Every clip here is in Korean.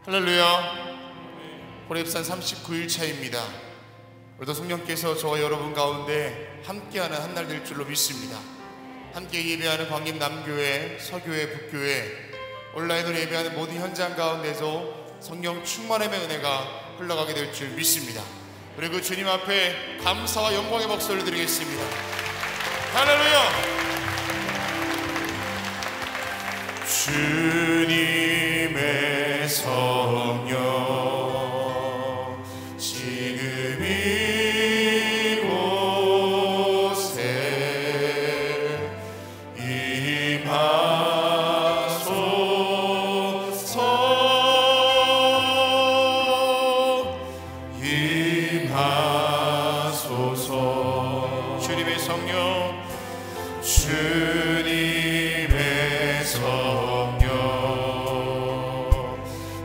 할렐루야. 호렙산 39일차입니다. 오늘도 성령께서 저와 여러분 가운데 함께하는 한 날 될 줄로 믿습니다. 함께 예배하는 광림남교회, 서교회, 북교회, 온라인으로 예배하는 모든 현장 가운데서 성령 충만함의 은혜가 흘러가게 될 줄 믿습니다. 그리고 주님 앞에 감사와 영광의 목소리를 드리겠습니다. 할렐루야. 주님의 성령 지금 이곳에 임하소서. 주님의 성령, 주님의 성령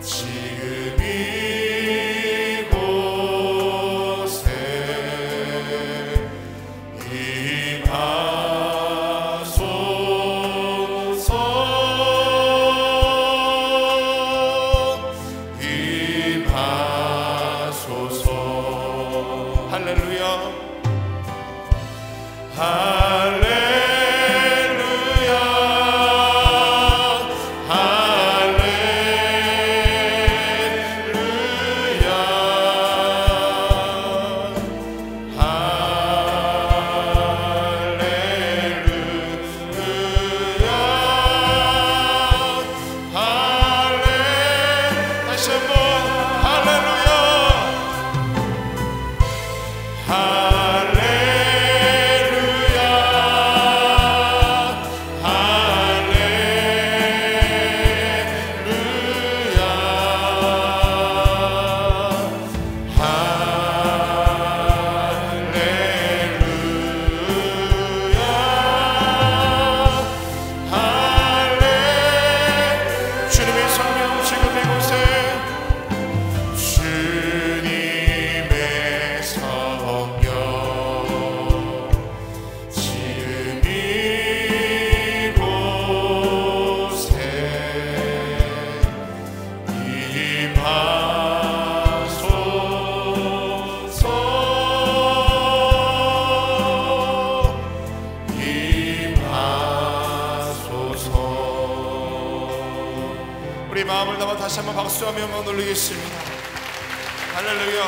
지금 이곳에 임하소서. 임하소서. 할렐루야. 우리 마음을 담아 다시 한번 박수하며 영광 돌리겠습니다. 할렐루야.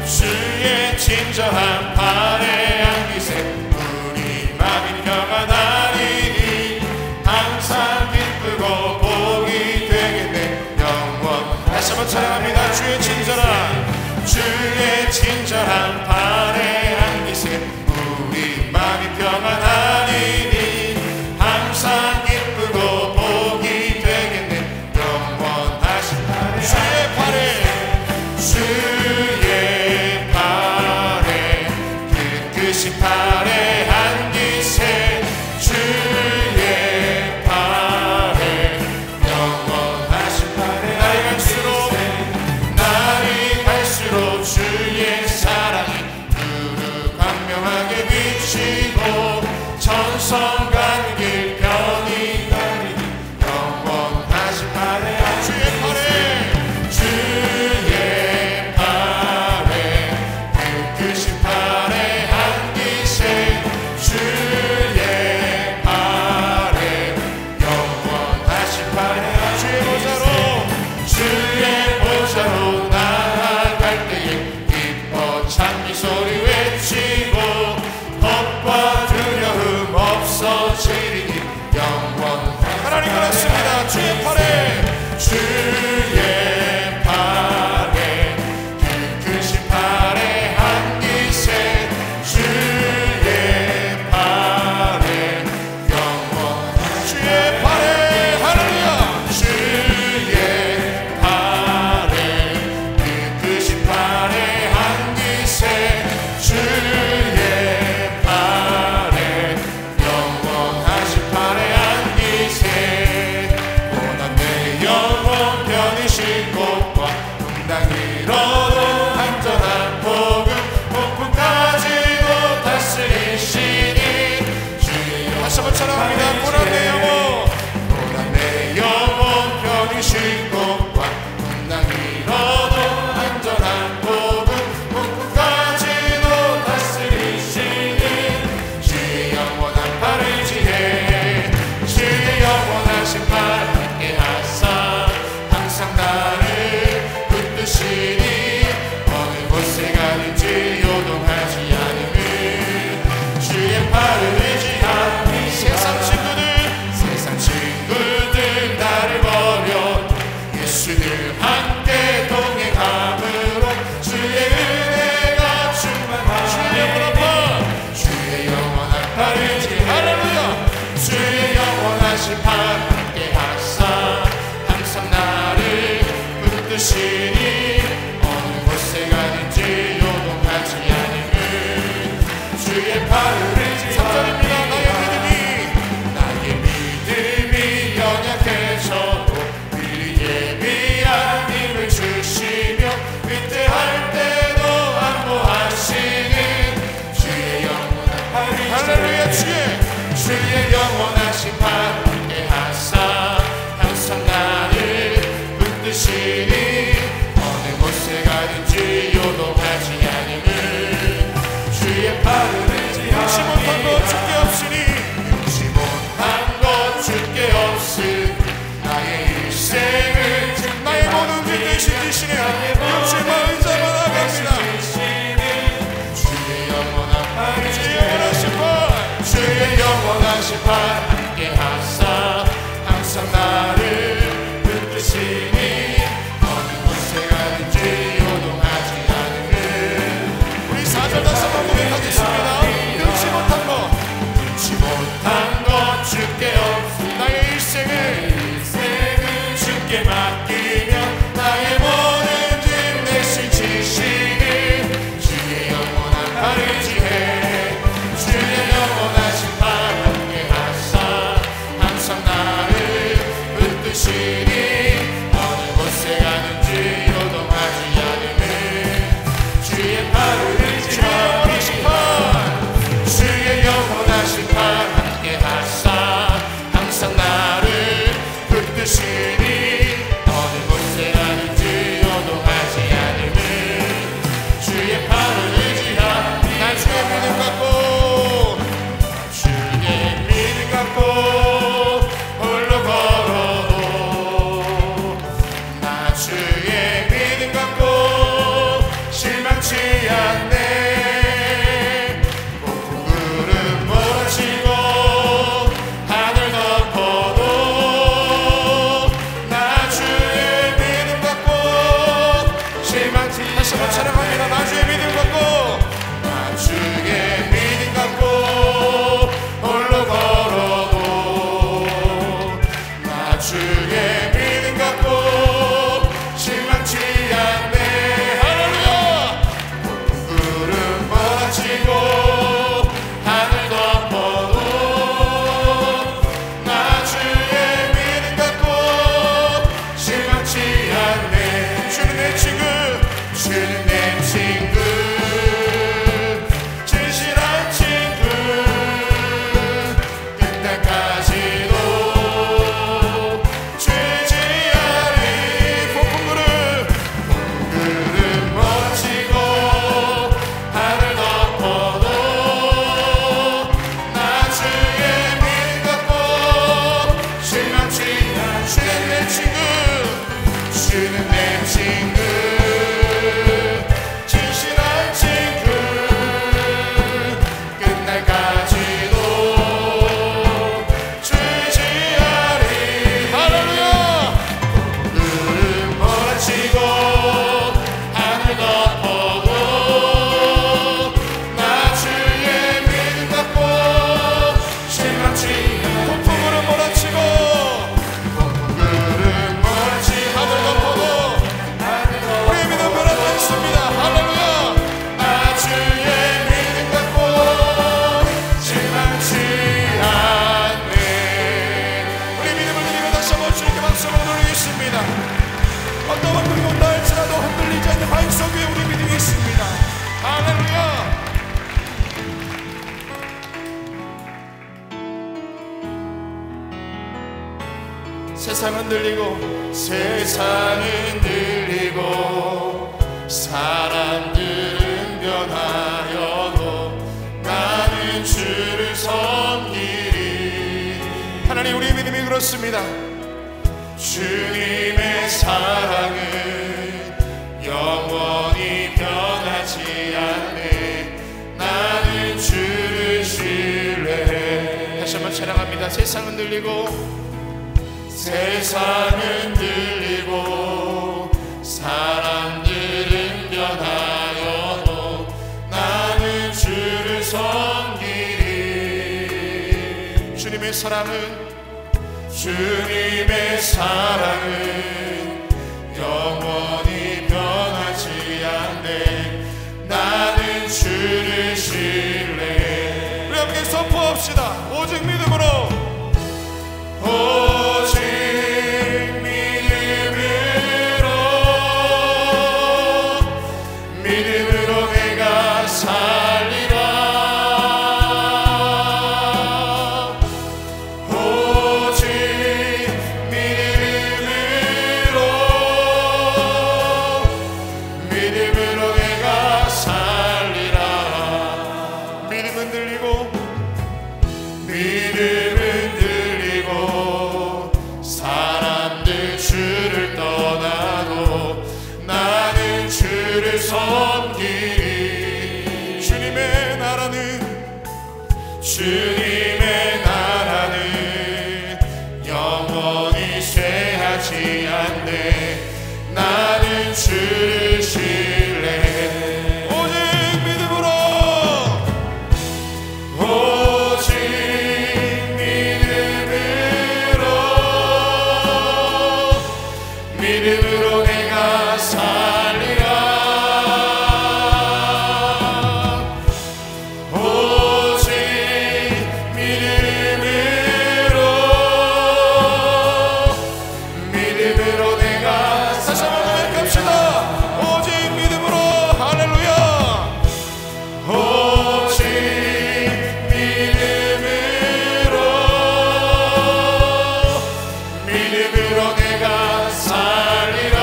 주의 친절한 발의 향기세 우리 마음이 평안하리니 항상 기쁘고 복이 되겠네 영원. 다시 한번 찬양합니다. 주의 친절한 발의 향기세 우리 마음이 평안하리니 항상 기쁘고 복이 되겠네 영원하신 발의 주의 발에 깨끗이 발에 향기세 주의 발에 영원하신 발에 날이 갈수록 주의 사랑이 두루 광명하게 비치고 천성 가는 길 편히 가리니 영원하신 발에 주의 발에 깨끗이 발에 향기세 주의 발에 영원하신 발에 주의 보좌로 나아갈 때에 기뻐 찬미 소리 외치고 법과 주의 팔을 의지하리. 3절입니다. 나의 믿음이 연약해져도 미리 예비한 힘을 주시며 위대할 때도 안보하시는 주의 영원한 팔을 할렐루야. 주의 영원하신 팔 함께 하사 항상 나를 붙드시니 어느 곳에 가든지 요동하지 않음을 주의 팔을 의지하니 못한 것 주께 없으니 능치 못한 것 주께 없으니 나의 일생을 나의 모든 길 대신 지시네 육신과 의자만 나갑니다. 주의 영원한 팔 주의 영원하신 팔 함께 하사 항상 나를 붙드시니 어느 곳에 가든지 요동하지 않음을 우리 4절 다시 한번 고백하겠습니다. 능치 못한 것 주께 없으니 나의 일생을 주께 맡기며 나의 모든 짐 대신 지시는 주의 영원한 팔을 지해 주의 영원하신 팔 함께 하사 항상 나를 붙드시니 어느 곳에 가든지 요동하지 않음을 주의 팔을 의지하니 주의 영원하신 팔 함께 하사 항상 나를 붙드시니 어느 곳에 가든지 요동하지 않음을 주의 팔을 의지하니 나 주의 믿음 갖고 주의 믿음 갖고 홀로 걸어도 나 주의 믿음 갖고 실망치 않네. 찬양합니다. 나 주의 믿음 갖고 나 주의 믿음 갖고 홀로 걸어도 나 주의 믿음 갖고 실망치 않네. 할렐루야. 구름 몰아치고 하늘 덮어도 나 주의 믿음 갖고 실망치 않네. 주는 내 친구 주는 내 친구 진실한 친구 끝날까지도 죄지하리. 폭풍구름 멋지고 하늘 덮어도 나 주의 믿음 갖고 실망치 않네. 주는 내 친구 주는 내 친구 어떤 환경이 온다 할지라도 흔들리지 않는 반석 위에 우리 믿음이 있습니다. 할렐루야. 세상은 들리고 세상은 들리고 사람들은 변하여도 나는 주를 섬기리. 하나님 우리의 믿음이 그렇습니다. 주님의 사랑은 영원히 변하지 않네. 나는 주를 신뢰해. 다시 한번 찬양합니다. 세상은 들리고 세상은 들리고 사람들은 변하여도 나는 주를 섬기리. 주님의 사랑은 영원히 변하지 않네. 나는 주를 신뢰해. 함께 선포합시다. 오직 믿음으로, 오직 믿음으로 내가 살리라. 오직 믿음으로 내가 살리라. 믿음은 들리고 사람들 주를 떠나도 나는 주를 섬기리. 주님의 나라는 영원히 쇠하지 않네. 나는 주를 신뢰해. 오직 믿음으로, 오직 믿음으로 내가 살리라. 오직 믿음으로 내가 다시 한번 고백합시다. 오직 믿음으로. 할렐루야. 오직 믿음으로 내가 살리라.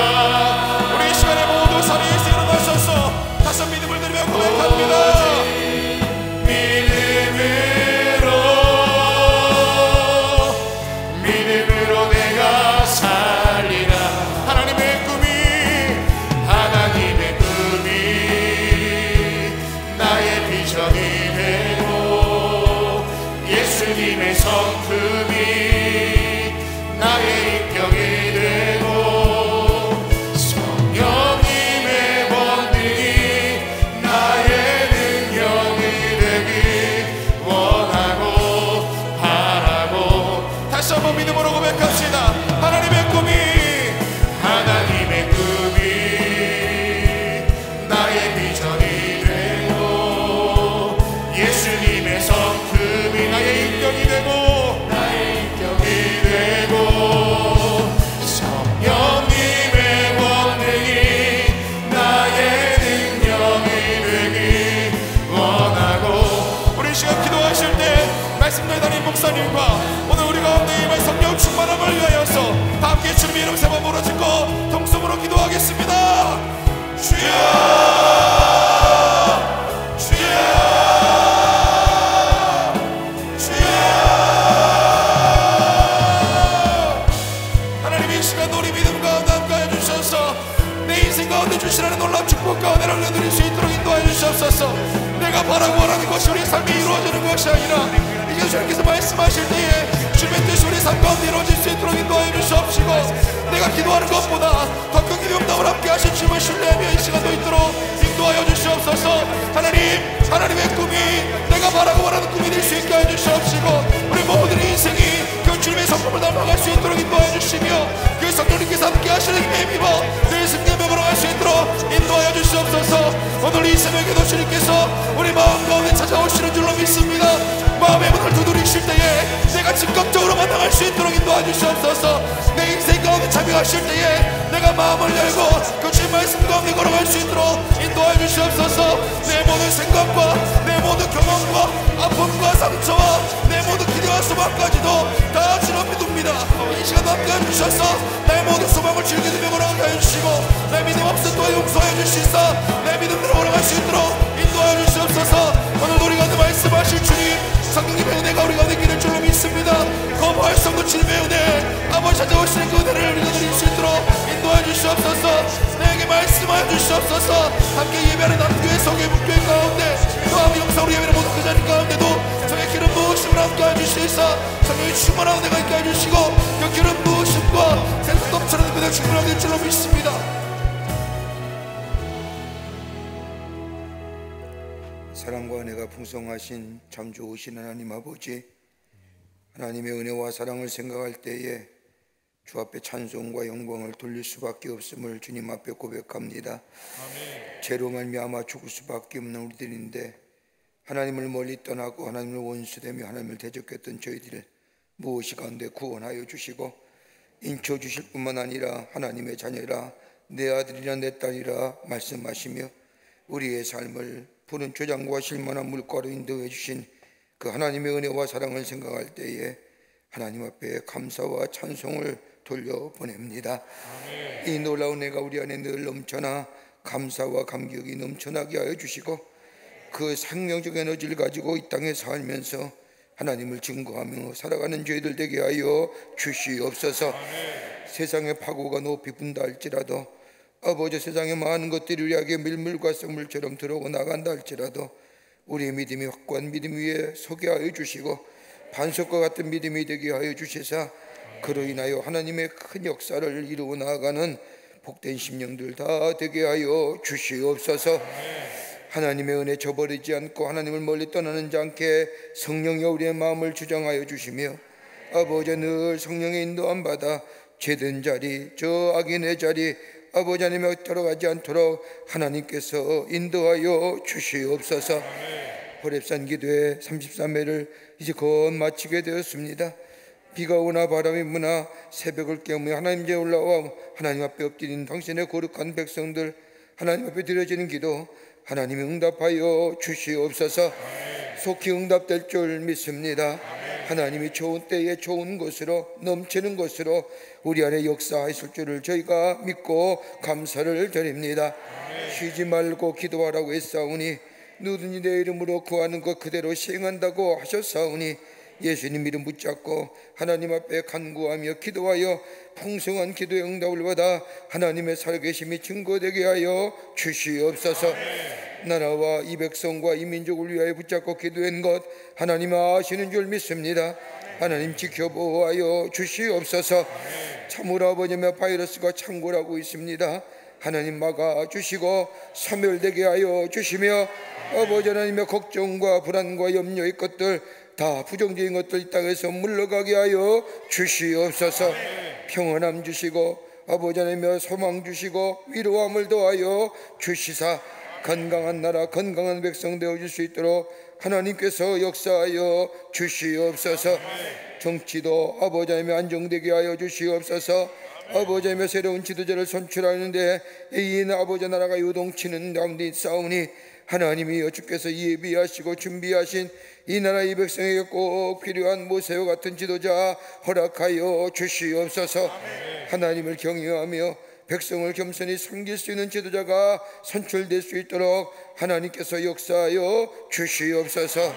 우리 이 시간에 모두 자리에서 일어나셔서 다시 한번 믿음을 드리며 고백합니다. 믿음으로 내가 살리라. 하나님의 꿈이 나의 비전이 되고 예수님의 성품이 나의 인격이 되고 성령님의 권능이 나의 능력이 되기 원하고 바라고. 다시 한번 믿음으로 고백합시다. 하나님의 꿈이 나의 비전이 되고 예수님의 성품이 나의 인격이 되고 성령님의 권능이 나의 능력이 되기 원하고. 우리 시간 기도하실 때 말씀 전달인 목사님과 오늘 우리 가운데 임할 성령 충만함을 위하여서 다 함께 주님의 이름 세 번 부르짖고 통성으로 기도하겠습니다. 주여, 주여, 주여. 하나님 이 시간 우리 믿음 가운데 함께해 주셔서 내 인생 가운데 주시라는 놀라운 축복 가운데 흘려드릴 수 있도록 인도해 주시옵소서. 내가 바라고 원하는 것이 우리 삶에 이루어지는 것이 아니라 이제 주님께서 말씀하실 때에 주님의 뜻이 우리 삶 가운데 이루어질 수 있도록 인도해 주시옵시고, 내가 기도하는 것보다 더 큰 기도함을 함께 하신 주님을 신뢰하며 이 시간도 있도록 인도하여 주시옵소서. 하나님의 꿈이 내가 바라고 원하는 꿈이 될 수 있게 해 주시옵시고, 우리 모두들의 인생이 그 주님의 성품을 닮아갈 수 있도록 인도해 주시며 그 성령님께서 함께 하시는 힘에 힘입어 늘 승리의 벽으로 갈 수 있도록 인도하여 주시옵소서. 오늘 이 새벽에도 주님께서 우리 마음 가운데 찾아오시는 줄로 믿습니다. 마음의 문을 두드리실 때에 내가 즉각적으로 만나갈 수 있도록 인도해 주시옵소서. 내 인생 가운데 참여하실 때에 내가 마음을 열고 그 주님 말씀 가운데 걸어갈 수 있도록 인도해 주시옵소서. 내 모든 생각과 내 모든 경험과 아픔과 상처와 내 모든 기대와 소망까지도 다 주님 믿습니다. 이 시간 함께 해주셔서 내 모든 소망을 즐기며 걸어가게 해주시고 내 믿음 없을 또 용서해 주시사 내 믿음대로 걸어갈 수 있도록 인도해 주시옵소서. 오늘 우리 가운데 말씀하실 주님 성령님의 은혜가 우리 가운데 있기를 줄로 믿습니다. 거부할 수 없는 주님의 은혜, 아버지 찾아오시는 그 은혜를 우리가 드릴 수 있도록 인도해 주시옵소서. 내게 말씀하여 주시옵소서. 함께 예배하는 남교회 성교회 북교회 가운데 또 아무 영상으로 예배를 모두 그 자리 가운데도 성의 기름 부으심을 함께 해주시사 성령의 충만한 은혜가 있게 해주시고 그 기름 부으심과 생수 넘치는 그대 충만하게 될 줄로 믿습니다. 사랑과 은혜가 풍성하신 참 좋으신 하나님 아버지, 하나님의 은혜와 사랑을 생각할 때에 주 앞에 찬송과 영광을 돌릴 수밖에 없음을 주님 앞에 고백합니다. 아멘. 죄로 말미암아 죽을 수밖에 없는 우리들인데 하나님을 멀리 떠나고 하나님을 원수되며 하나님을 대적했던 저희들을 무엇이 가운데 구원하여 주시고 인쳐 주실 뿐만 아니라 하나님의 자녀라, 내 아들이라 내 딸이라 말씀하시며 우리의 삶을 푸른 초장과 실만한 물가로 인도해 주신 그 하나님의 은혜와 사랑을 생각할 때에 하나님 앞에 감사와 찬송을 돌려보냅니다. 아멘. 이 놀라운 은혜가 우리 안에 늘 넘쳐나 감사와 감격이 넘쳐나게 하여 주시고 그 생명적 에너지를 가지고 이 땅에 살면서 하나님을 증거하며 살아가는 저희들 되게 하여 주시옵소서. 아멘. 세상의 파고가 높이 분다 할지라도 아버지, 세상의 많은 것들이 우리에게 밀물과 썩물처럼 들어오고 나간다 할지라도 우리의 믿음이 확고한 믿음 위에 서게 하여 주시고 반석과 같은 믿음이 되게 하여 주시사 그로 인하여 하나님의 큰 역사를 이루어 나아가는 복된 심령들 다 되게 하여 주시옵소서. 하나님의 은혜 저버리지 않고 하나님을 멀리 떠나는 자 않게 성령이 우리의 마음을 주장하여 주시며 아버지, 늘 성령의 인도함 받아 죄된 자리, 저 악인의 자리 아버지 하나님에 들어가지 않도록 하나님께서 인도하여 주시옵소서. 호렙산 기도회 33회를 이제 곧 마치게 되었습니다. 비가 오나 바람이 부나 새벽을 깨우며 하나님 앞에 올라와 하나님 앞에 엎드린 당신의 거룩한 백성들 하나님 앞에 드려지는 기도 하나님이 응답하여 주시옵소서. 속히 응답될 줄 믿습니다. 하나님이 좋은 때에 좋은 것으로 넘치는 것으로 우리 안에 역사하실 줄을 저희가 믿고 감사를 드립니다. 쉬지 말고 기도하라고 했사오니 누구든지 내 이름으로 구하는 것 그대로 시행한다고 하셨사오니 예수님 이름 붙잡고 하나님 앞에 간구하며 기도하여 풍성한 기도의 응답을 받아 하나님의 살아계심이 증거되게 하여 주시옵소서. 나라와 이 백성과 이 민족을 위하여 붙잡고 기도한 것 하나님 아시는 줄 믿습니다. 하나님 지켜보아여 주시옵소서. 참으로 아버지며 바이러스가 창궐하고 있습니다. 하나님 막아주시고 소멸되게 하여 주시며 아버지 하나님의 걱정과 불안과 염려의 것들 다 부정적인 것들 이 땅에서 물러가게 하여 주시옵소서. 평안함 주시고 아버지 하나님의 소망 주시고 위로함을 더하여 주시사 건강한 나라 건강한 백성 되어줄 수 있도록 하나님께서 역사하여 주시옵소서. 정치도 아버지 하나님의 안정되게 하여 주시옵소서. 아버지 하나님의 새로운 지도자를 선출하는데 이 아버지 나라가 요동치는 가운데 싸우니 하나님이여 주께서 예비하시고 준비하신 이 나라 이 백성에게 꼭 필요한 모세와 같은 지도자 허락하여 주시옵소서. 하나님을 경외하며 백성을 겸손히 섬길 수 있는 지도자가 선출될 수 있도록 하나님께서 역사하여 주시옵소서.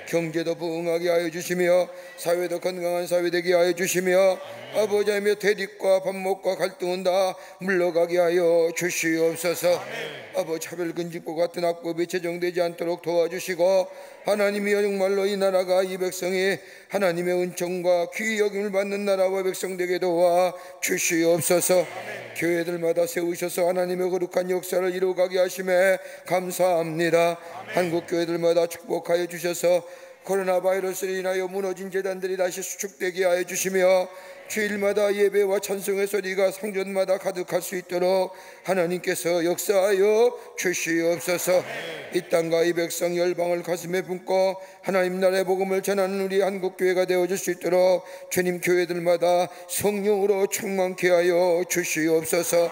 경제도 부흥하게 하여 주시며 사회도 건강한 사회 되게 하여 주시며 아버지 하나님의 대립과 반목과 갈등은 다 물러가게 하여 주시옵소서. 아버지 차별금지법 같은 악법이 제정되지 않도록 도와주시고 하나님이여 정말로 이 나라가 이 백성이 하나님의 은총과 귀히 여김을 받는 나라와 백성 되게 도와 주시옵소서. 교회들마다 세우셔서 하나님의 거룩한 역사를 이루어가게 하심에 감사합니다. 한국 교회들마다 축복하여 주셔서 코로나 바이러스로 인하여 무너진 재단들이 다시 수축되게 하여 주시며 주일마다 예배와 찬송의 소리가 성전마다 가득할 수 있도록 하나님께서 역사하여 주시옵소서. 이 땅과 이 백성 열방을 가슴에 품고 하나님 나라의 복음을 전하는 우리 한국교회가 되어줄 수 있도록 주님 교회들마다 성령으로 충만케 하여 주시옵소서.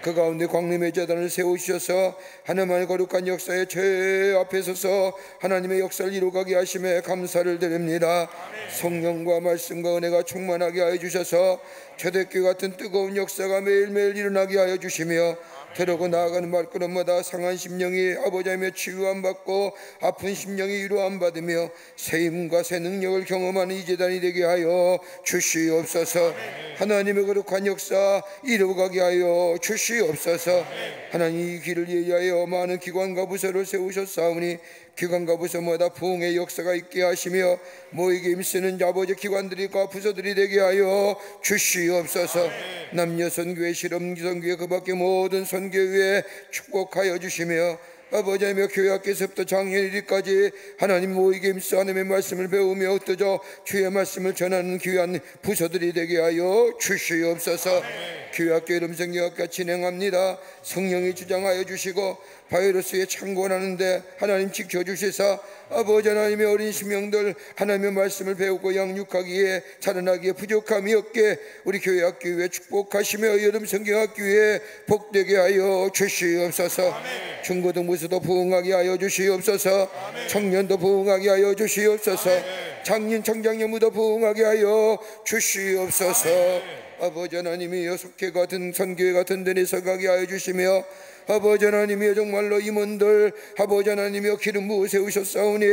그 가운데 광림의 재단을 세우셔서 하나님의 거룩한 역사의 죄 앞에 서서 하나님의 역사를 이루어가게 하심에 감사를 드립니다. 성령과 말씀과 은혜가 충만하게 하여 주셔서 초대교회 같은 뜨거운 역사가 매일매일 일어나게 하여 주시며 들어고 나아가는 발걸음마다 상한 심령이 아버지 하나님의 치유함 받고 아픈 심령이 위로함 받으며 새 힘과 새 능력을 경험하는 이 재단이 되게 하여 주시옵소서. 하나님의 거룩한 역사 이루어가게 하여 주시옵소서. 하나님 이 길을 예의하여 많은 기관과 부서를 세우셨사오니 기관과 부서마다 부흥의 역사가 있게 하시며 모이게 힘쓰는 아버지 기관들과 부서들이 되게 하여 주시옵소서. 남녀 선교회 실험 선교회 그 밖에 모든 선교회에 축복하여 주시며 아버지 하나님의 교회 학교에서부터 작년 1일까지 하나님 모이게 힘써 하나님의 말씀을 배우며 흩어져 주의 말씀을 전하는 귀한 부서들이 되게 하여 주시옵소서. 교회 학교 이름 성경학과 진행합니다. 성령이 주장하여 주시고 바이러스에 창궐하는데 하나님 지켜주시사 아버지 하나님의 어린 심령들 하나님의 말씀을 배우고 양육하기에 자라나기에 부족함이 없게 우리 교회 학교에 축복하시며 여름 성경학교에 복되게 하여 주시옵소서. 중고등부서도 부흥하게 하여 주시옵소서. 청년도 부흥하게 하여 주시옵소서. 장년 청장년부도 부흥하게 하여 주시옵소서. 아버지 하나님이여 속회 같은 선교회 같은 데에 서가게 하여 주시며 아버지 하나님이여 정말로 임원들 아버지 하나님이여 기름 부어 세우셨사오니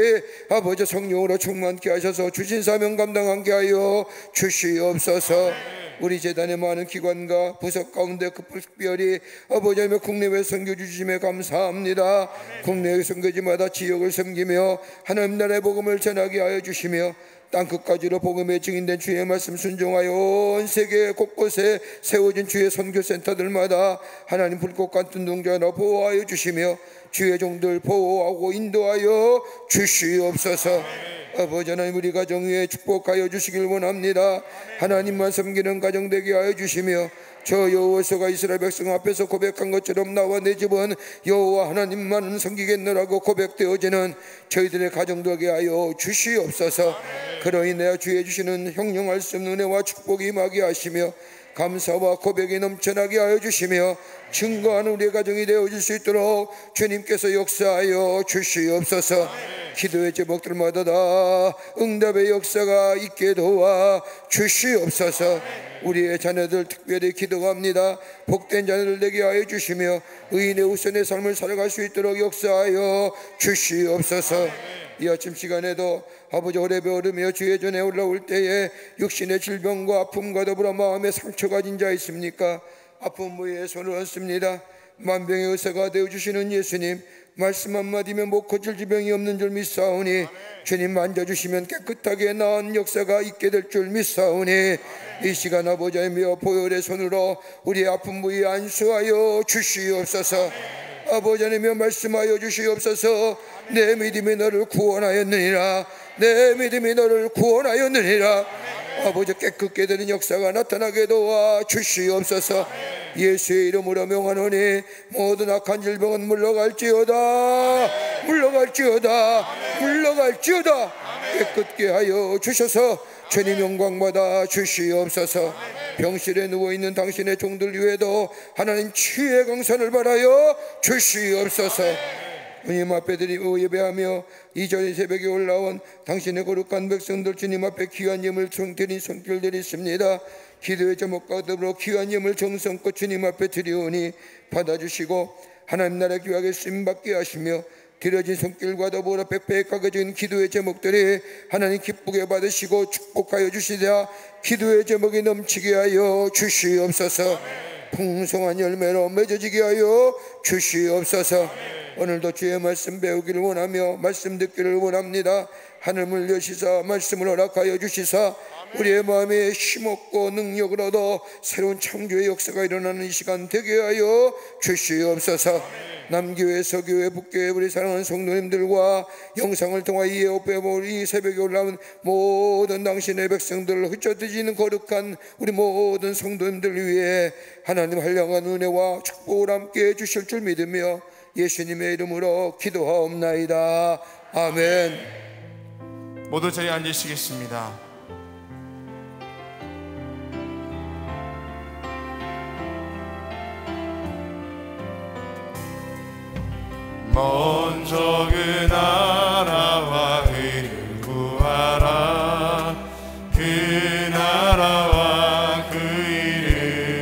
아버지 성령으로 충만케 하셔서 주신 사명 감당하게 하여 주시옵소서. 우리 재단의 많은 기관과 부서 가운데 특별히 아버지 하나님의 국내외 선교 주심에 감사합니다. 국내외 선교지마다 지역을 섬기며 하나님 나라의 복음을 전하게 하여 주시며 땅끝까지로 복음의 증인된 주의 말씀 순종하여 온 세계 곳곳에 세워진 주의 선교센터들마다 하나님 불꽃 같은 동자로 보호하여 주시며 주의 종들 보호하고 인도하여 주시옵소서. 아버지 하나님 우리 가정 위에 축복하여 주시길 원합니다. 하나님만 섬기는 가정 되게 하여 주시며 저 여호와서가 이스라엘 백성 앞에서 고백한 것처럼 나와 내 집은 여호와 하나님만 섬기겠노라고 고백되어지는 저희들의 가정 되게 하여 주시옵소서. 그로 인하여 주의 주시는 형용할 수 없는 은혜와 축복이 임하게 하시며 감사와 고백이 넘쳐나게 하여 주시며 증거하는 우리의 가정이 되어질 수 있도록 주님께서 역사하여 주시옵소서. 기도의 제목들마다 다 응답의 역사가 있게 도와 주시옵소서. 우리의 자녀들 특별히 기도합니다. 복된 자녀를 되게 하여 주시며 의인의 우선의 삶을 살아갈 수 있도록 역사하여 주시옵소서. 이 아침 시간에도 아버지 호렙의 얼음이여 주의 전에 올라올 때에 육신의 질병과 아픔과 더불어 마음의 상처가 가진 자 있습니까? 아픔 위에 손을 얹습니다. 만병의 의사가 되어주시는 예수님, 말씀 한마디면 못 고칠 질병이 없는 줄 믿사오니 주님 만져주시면 깨끗하게 나은 역사가 있게 될 줄 믿사오니 이 시간 아버지 하나님이여 보혈의 손으로 우리의 아픈 부위에 안수하여 주시옵소서. 아버지 하나님이여 말씀하여 주시옵소서. 내 믿음이 너를 구원하였느니라. 내 믿음이 너를 구원하였느니라. 아버지 깨끗게 되는 역사가 나타나게 도와 주시옵소서. 예수의 이름으로 명하노니 모든 악한 질병은 물러갈지어다. 물러갈지어다. 물러갈지어다. 깨끗게 하여 주셔서 주님 영광받아 주시옵소서. 병실에 누워있는 당신의 종들 위에도 하나님 치유의 강산을 바라여 주시옵소서. 주님 앞에 드리고 예배하며 이전 새벽에 올라온 당신의 거룩한 백성들 주님 앞에 귀한 예물 드린 손길 드리십니다. 기도의 제목과 더불어 귀한 예물 정성껏 주님 앞에 드리오니 받아주시고 하나님 나라 귀하게 쓰임받게 하시며 드려진 손길과 더불어 빽빽하게 진 기도의 제목들이 하나님 기쁘게 받으시고 축복하여 주시되 기도의 제목이 넘치게 하여 주시옵소서. 풍성한 열매로 맺어지게 하여 주시옵소서. 오늘도 주의 말씀 배우기를 원하며 말씀 듣기를 원합니다. 하늘을 여시사 말씀을 허락하여 주시사 우리의 마음에 힘없고 능력을 얻어 새로운 창조의 역사가 일어나는 이 시간 되게 하여 주시옵소서. 남교회, 서교회, 북교회 우리 사랑하는 성도님들과 영상을 통하여 이 우리 새벽에 올라온 모든 당신의 백성들을 흩어지는 거룩한 우리 모든 성도님들 위해 하나님 한량한 은혜와 축복을 함께 해주실 줄 믿으며 예수님의 이름으로 기도하옵나이다. 아멘. 모두 자리에 앉으시겠습니다. 먼저 그 나라와 의를 구하라. 그 나라와 그 의를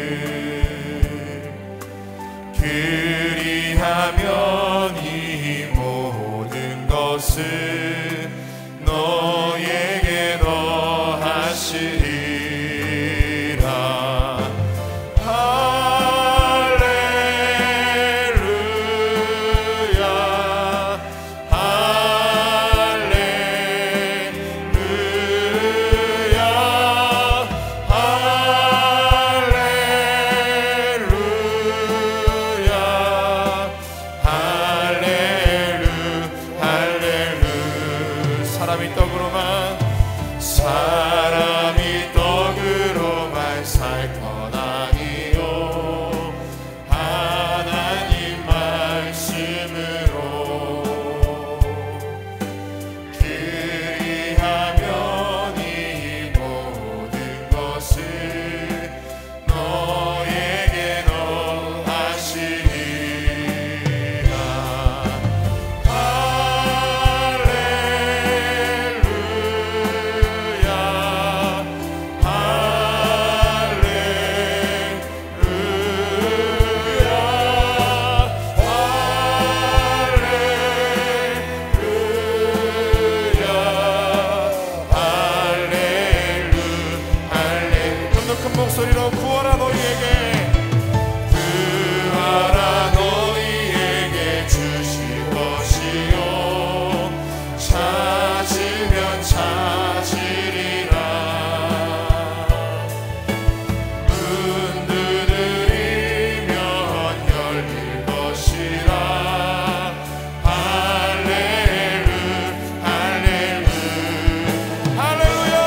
그리하면 이 모든 것을 너에게 더하시리라. 사람이 떡으로만 살 것 아니요 하나님 말씀을 찾으리라. 문 두드리면 열릴 것이라. 할렐루 할렐루 할렐루야.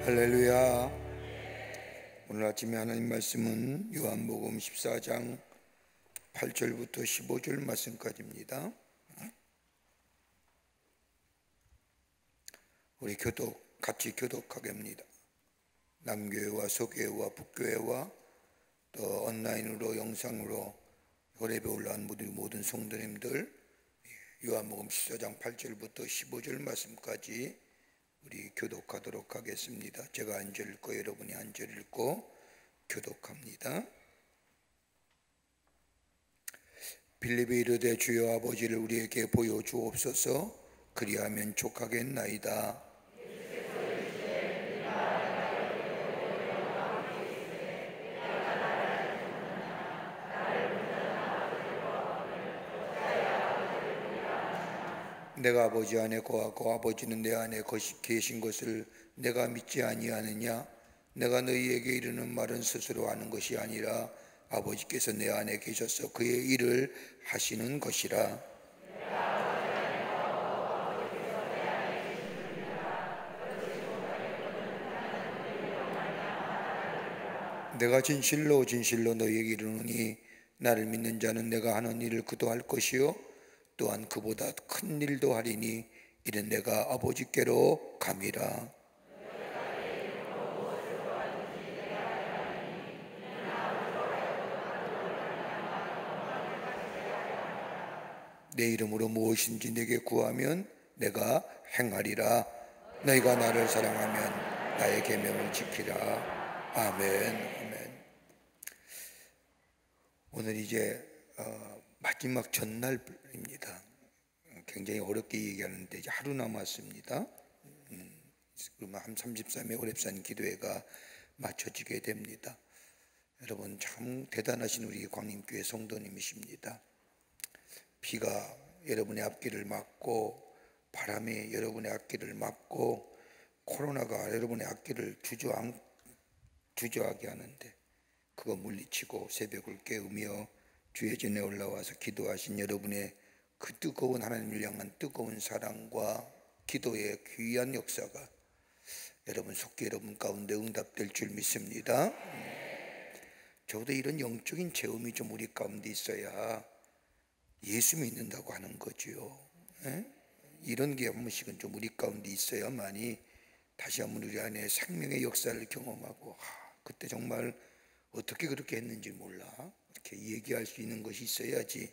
할렐루야. 오늘 아침에 하나님 말씀은 요한복음 14장 8절부터 15절 말씀까지입니다. 우리 같이 교독하겠습니다. 남교회와 소교회와 북교회와 또 온라인으로 영상으로 홀앱에 올라온 모든 성도님들, 요한복음 14장 8절부터 15절 말씀까지 우리 교독하도록 하겠습니다. 제가 한 절 읽고 여러분이 한 절 읽고 교독합니다. 빌립이 이르되 주여 아버지를 우리에게 보여주옵소서. 그리하면 족하겠나이다. 내가 아버지 안에 거하고 아버지는 내 안에 계신 것을 내가 믿지 아니하느냐? 내가 너희에게 이르는 말은 스스로 하는 것이 아니라 아버지께서 내 안에 계셔서 그의 일을 하시는 것이라. 내가 진실로 진실로 너희에게 이르노니 나를 믿는 자는 내가 하는 일을 그도 할 것이요 또한 그보다 큰 일도 하리니 이는 내가 아버지께로 감이라. 내 이름으로 무엇인지 내게 구하면 내가 행하리라. 너희가 나를 사랑하면 나의 계명을 지키라. 아멘. 아멘. 오늘 이제 마지막 전날입니다. 굉장히 어렵게 얘기하는데 이제 하루 남았습니다. 그러면 한 33회 오랩산 기도회가 마쳐지게 됩니다. 여러분 참 대단하신 우리 광림교회 성도님이십니다. 비가 여러분의 앞길을 막고 바람이 여러분의 앞길을 막고 코로나가 여러분의 앞길을 주저하게 하는데 그거 물리치고 새벽을 깨우며 주의 전에 올라와서 기도하신 여러분의 그 뜨거운 하나님을 향한 뜨거운 사랑과 기도의 귀한 역사가 여러분 속기 여러분 가운데 응답될 줄 믿습니다. 적어도 이런 영적인 체험이 좀 우리 가운데 있어야 예수 믿는다고 하는 거죠. 이런 게 한 번씩은 좀 우리 가운데 있어야만이 다시 한번 우리 안에 생명의 역사를 경험하고 그때 정말 어떻게 그렇게 했는지 몰라 이렇게 얘기할 수 있는 것이 있어야지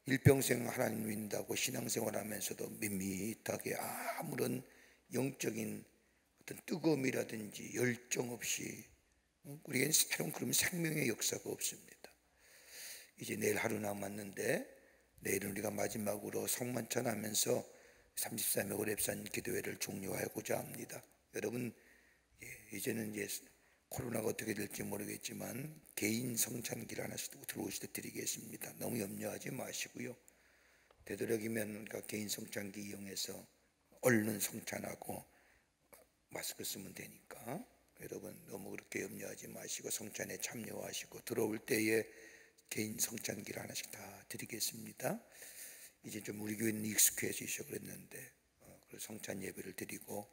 일평생 하나님 믿는다고 신앙생활하면서도 밋밋하게 아무런 영적인 어떤 뜨거움이라든지 열정 없이 우리에겐 새로운 그런 생명의 역사가 없습니다. 이제 내일 하루 남았는데 내일은 우리가 마지막으로 성만찬하면서 33회 오랩산 기도회를 종료하고자 합니다. 여러분 이제는 이제 코로나가 어떻게 될지 모르겠지만 개인 성찬기를 하나씩 들어오실 때 드리겠습니다. 너무 염려하지 마시고요. 되도록이면 우리가 개인 성찬기 이용해서 얼른 성찬하고 마스크 쓰면 되니까 여러분 너무 그렇게 염려하지 마시고 성찬에 참여하시고 들어올 때에 개인 성찬기를 하나씩 다 드리겠습니다. 이제 좀 우리 교회는 익숙해지셔 그랬는데 그래서 성찬 예배를 드리고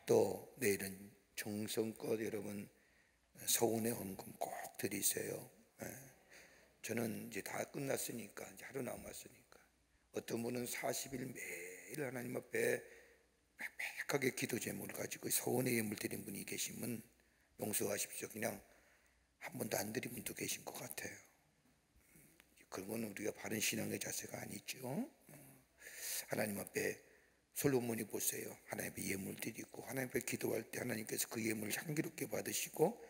또 내일은 정성껏 여러분 서운의 헌금 꼭 드리세요. 저는 이제 다 끝났으니까 이제 하루 남았으니까 어떤 분은 40일 매일 하나님 앞에 빽빽하게 기도 제목을 가지고 서운의 예물 드린 분이 계시면 용서하십시오. 그냥 한 번도 안 드린 분도 계신 것 같아요. 그건 우리가 바른 신앙의 자세가 아니죠. 하나님 앞에 솔로몬이 보세요. 하나님 앞에 예물 드리고 하나님 앞에 기도할 때 하나님께서 그 예물을 향기롭게 받으시고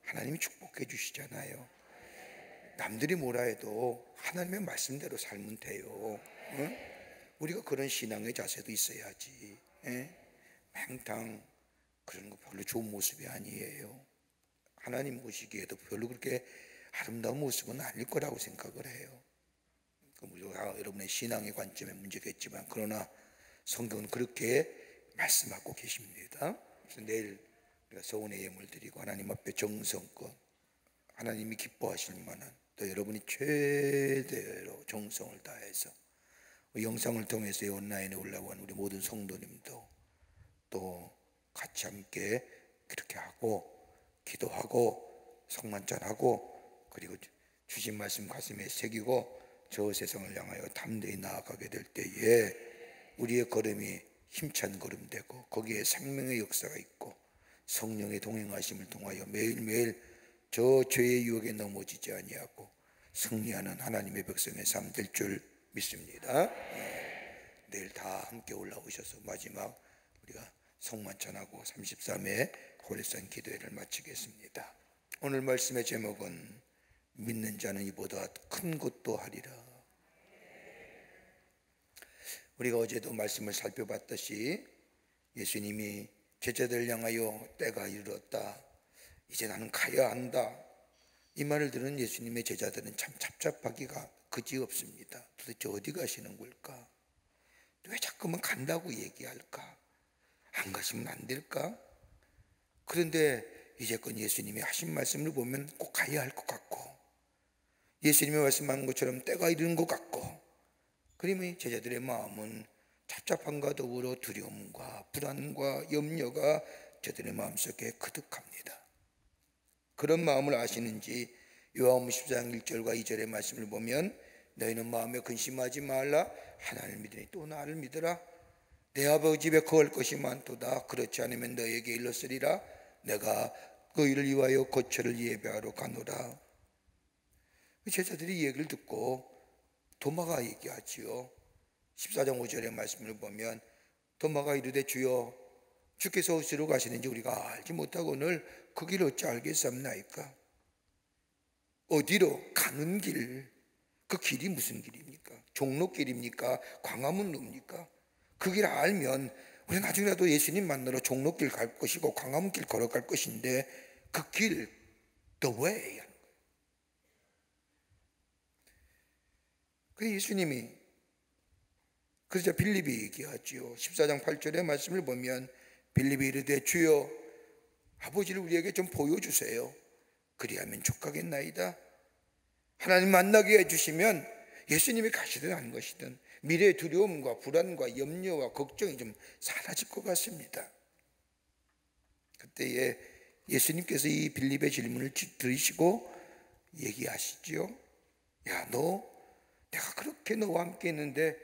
하나님이 축복해 주시잖아요. 남들이 뭐라 해도 하나님의 말씀대로 살면 돼요. 응? 우리가 그런 신앙의 자세도 있어야지. 맹탕 그런 거 별로 좋은 모습이 아니에요. 하나님 보시기에도 별로 그렇게 아름다운 모습은 아닐 거라고 생각을 해요. 여러분의 신앙의 관점의 문제겠지만 그러나 성경은 그렇게 말씀하고 계십니다. 그래서 내일 우리가 서운의 예물 드리고 하나님 앞에 정성껏 하나님이 기뻐하실 만한 또 여러분이 최대로 정성을 다해서 영상을 통해서 온라인에 올라온 우리 모든 성도님도 또 같이 함께 그렇게 하고 기도하고 성만찬하고 그리고 주신 말씀 가슴에 새기고 저 세상을 향하여 담대히 나아가게 될 때에 우리의 걸음이 힘찬 걸음 되고 거기에 생명의 역사가 있고 성령의 동행하심을 통하여 매일매일 저 죄의 유혹에 넘어지지 아니하고 승리하는 하나님의 백성의 삶 될 줄 믿습니다. 내일 다 함께 올라오셔서 마지막 우리가 성만찬하고 33회 호래산 기도회를 마치겠습니다. 오늘 말씀의 제목은 믿는 자는 이보다 큰 것도 하리라. 우리가 어제도 말씀을 살펴봤듯이 예수님이 제자들을 향하여 때가 이르렀다, 이제 나는 가야 한다, 이 말을 들은 예수님의 제자들은 참 답답하기가 그지없습니다. 도대체 어디 가시는 걸까? 왜 자꾸만 간다고 얘기할까? 안 가시면 안 될까? 그런데 이제껏 예수님이 하신 말씀을 보면 꼭 가야 할 것 같고 예수님이 말씀한 것처럼 때가 이르는 것 같고 그러면 제자들의 마음은 답답함과 더불어 두려움과 불안과 염려가 저들의 마음속에 그득합니다. 그런 마음을 아시는지 요한복음 10장 1절과 2절의 말씀을 보면 너희는 마음에 근심하지 말라, 하나님을 믿으니 또 나를 믿으라. 내 아버지 집에 거할 것이 많도다. 그렇지 않으면 너에게 일렀으리라. 내가 그 일을 위하여 거처를 예배하러 가노라. 제자들이 이 얘기를 듣고 도마가 얘기하지요. 14장 5절의 말씀을 보면 도마가 이르되 주여 주께서 어디로 가시는지 우리가 알지 못하고는 그 길을 어찌 알겠사옵나이까? 어디로 가는 길, 그 길이 무슨 길입니까? 종로길입니까? 광화문로입니까? 그 길 알면 우리 나중에라도 예수님 만나러 종로길 갈 것이고 광화문길 걸어갈 것인데 그 길, the way. 그 예수님이 그러자 빌립이 얘기하지요. 14장 8절의 말씀을 보면 빌립이 이르되 주여 아버지를 우리에게 좀 보여주세요. 그리하면 족하겠나이다. 하나님 만나게 해주시면 예수님이 가시든 안 것이든 미래의 두려움과 불안과 염려와 걱정이 좀 사라질 것 같습니다. 그때에 예수님께서 이 빌립의 질문을 들으시고 얘기하시죠. 야, 너 내가 그렇게 너와 함께 했는데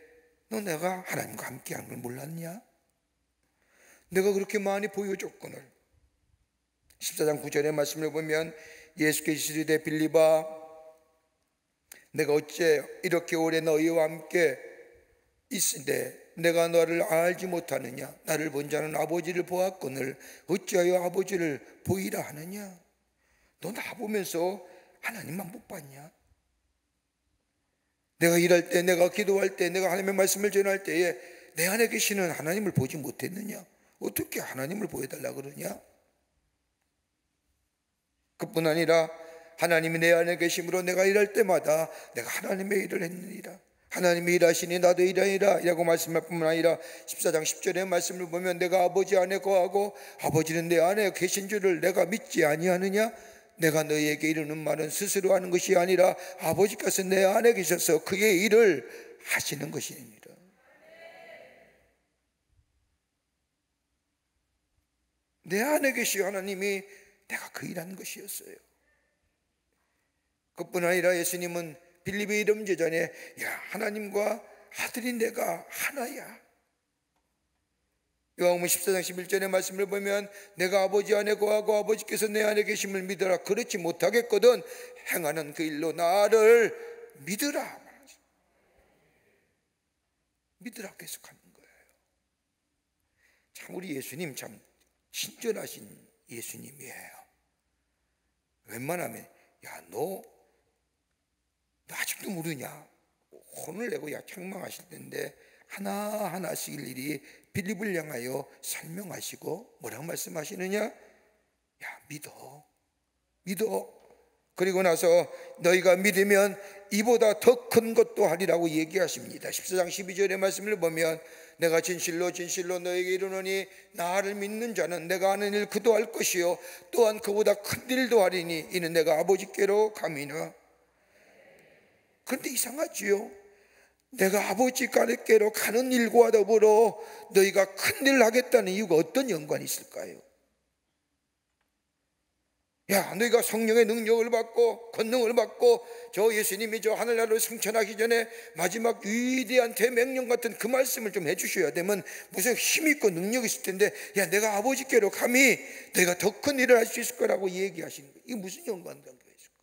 너 내가 하나님과 함께 한 걸 몰랐냐? 내가 그렇게 많이 보여줬거늘. 14장 9절의 말씀을 보면 예수께서 이르되 빌립아 내가 어째 이렇게 오래 너희와 함께 있으되 내가 너를 알지 못하느냐? 나를 본 자는 아버지를 보았거늘 어찌하여 아버지를 보이라 하느냐? 너 나 보면서 하나님만 못 봤냐? 내가 일할 때, 내가 기도할 때, 내가 하나님의 말씀을 전할 때에 내 안에 계시는 하나님을 보지 못했느냐? 어떻게 하나님을 보여달라 그러냐? 그뿐 아니라 하나님이 내 안에 계심으로 내가 일할 때마다 내가 하나님의 일을 했느니라. 하나님이 일하시니 나도 일하리라 라고 말씀할 뿐만 아니라 14장 10절의 말씀을 보면 내가 아버지 안에 거하고 아버지는 내 안에 계신 줄을 내가 믿지 아니하느냐? 내가 너희에게 이르는 말은 스스로 하는 것이 아니라 아버지께서 내 안에 계셔서 그의 일을 하시는 것이니라. 내 안에 계시 하나님이 내가 그 일하는 것이었어요. 그뿐 아니라 예수님은 빌립의 이름 제전에 야 하나님과 아들인 내가 하나야. 요한복음 14장 11절의 말씀을 보면 내가 아버지 안에 거하고 아버지께서 내 안에 계심을 믿으라. 그렇지 못하겠거든 행하는 그 일로 나를 믿으라. 믿으라 계속하는 거예요. 참 우리 예수님 참 친절하신 예수님이에요. 웬만하면 너 아직도 모르냐 혼을 내고 책망하실 텐데 하나하나씩 일일이 빌립을 향하여 설명하시고 뭐라고 말씀하시느냐? 믿어. 그리고 나서 너희가 믿으면 이보다 더 큰 것도 하리라고 얘기하십니다. 14장 12절의 말씀을 보면 내가 진실로 너에게 이르노니 나를 믿는 자는 내가 하는 일 그도 할 것이요 또한 그보다 큰 일도 하리니 이는 내가 아버지께로 감이나. 그런데 이상하지요. 내가 아버지께로 가는 일과 더불어 너희가 큰 일을 하겠다는 이유가 어떤 연관이 있을까요? 너희가 성령의 능력을 받고 권능을 받고 저 예수님이 저 하늘나라를 승천하기 전에 마지막 위대한 대명령 같은 그 말씀을 좀 해주셔야 되면 무슨 힘 있고 능력이 있을 텐데 내가 아버지께로 감히 너희가 더 큰 일을 할 수 있을 거라고 얘기하시는 거예요. 이게 무슨 연관관계가 있을까?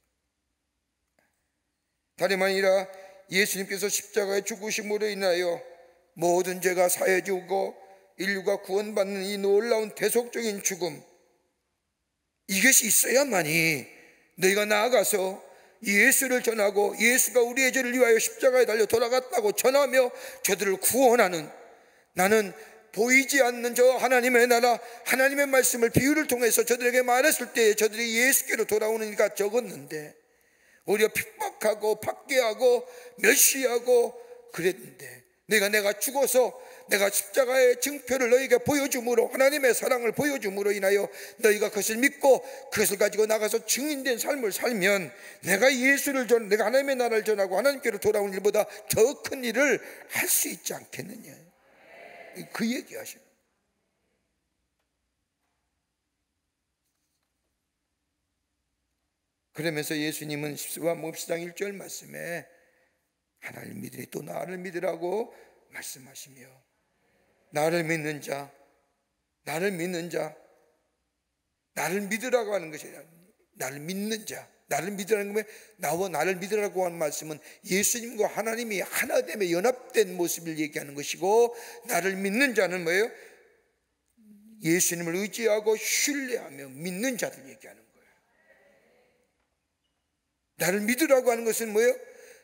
다름 아니라 예수님께서 십자가의 죽으심으로 인하여 모든 죄가 사해지고 인류가 구원받는 이 놀라운 대속적인 죽음, 이것이 있어야만이 너희가 나아가서 예수를 전하고 예수가 우리의 죄를 위하여 십자가에 달려 돌아갔다고 전하며 저들을 구원하는, 나는 보이지 않는 저 하나님의 나라, 하나님의 말씀을 비유를 통해서 저들에게 말했을 때 저들이 예수께로 돌아오는 이가 적었는데 오히려 핍박하고 박해하고 멸시하고 그랬는데 내가 죽어서 내가 십자가의 증표를 너희에게 보여줌으로, 하나님의 사랑을 보여줌으로 인하여 너희가 그것을 믿고 그것을 가지고 나가서 증인된 삶을 살면 내가 내가 하나님의 나라를 전하고 하나님께로 돌아온 일보다 더 큰 일을 할 수 있지 않겠느냐, 그 얘기하시는. 그러면서 예수님은 요한복음 10장 1절 말씀에 하나님을 믿으니 또 나를 믿으라고 말씀하시며, 나를 믿는 자, 나를 믿으라고 하는 것이 아니라 나를 믿는 자, 나를 믿으라는 거면 나와 나를 믿으라고 하는 말씀은 예수님과 하나님이 하나됨에 연합된 모습을 얘기하는 것이고, 나를 믿는 자는 뭐예요? 예수님을 의지하고 신뢰하며 믿는 자들 얘기하는 거예요. 나를 믿으라고 하는 것은 뭐예요?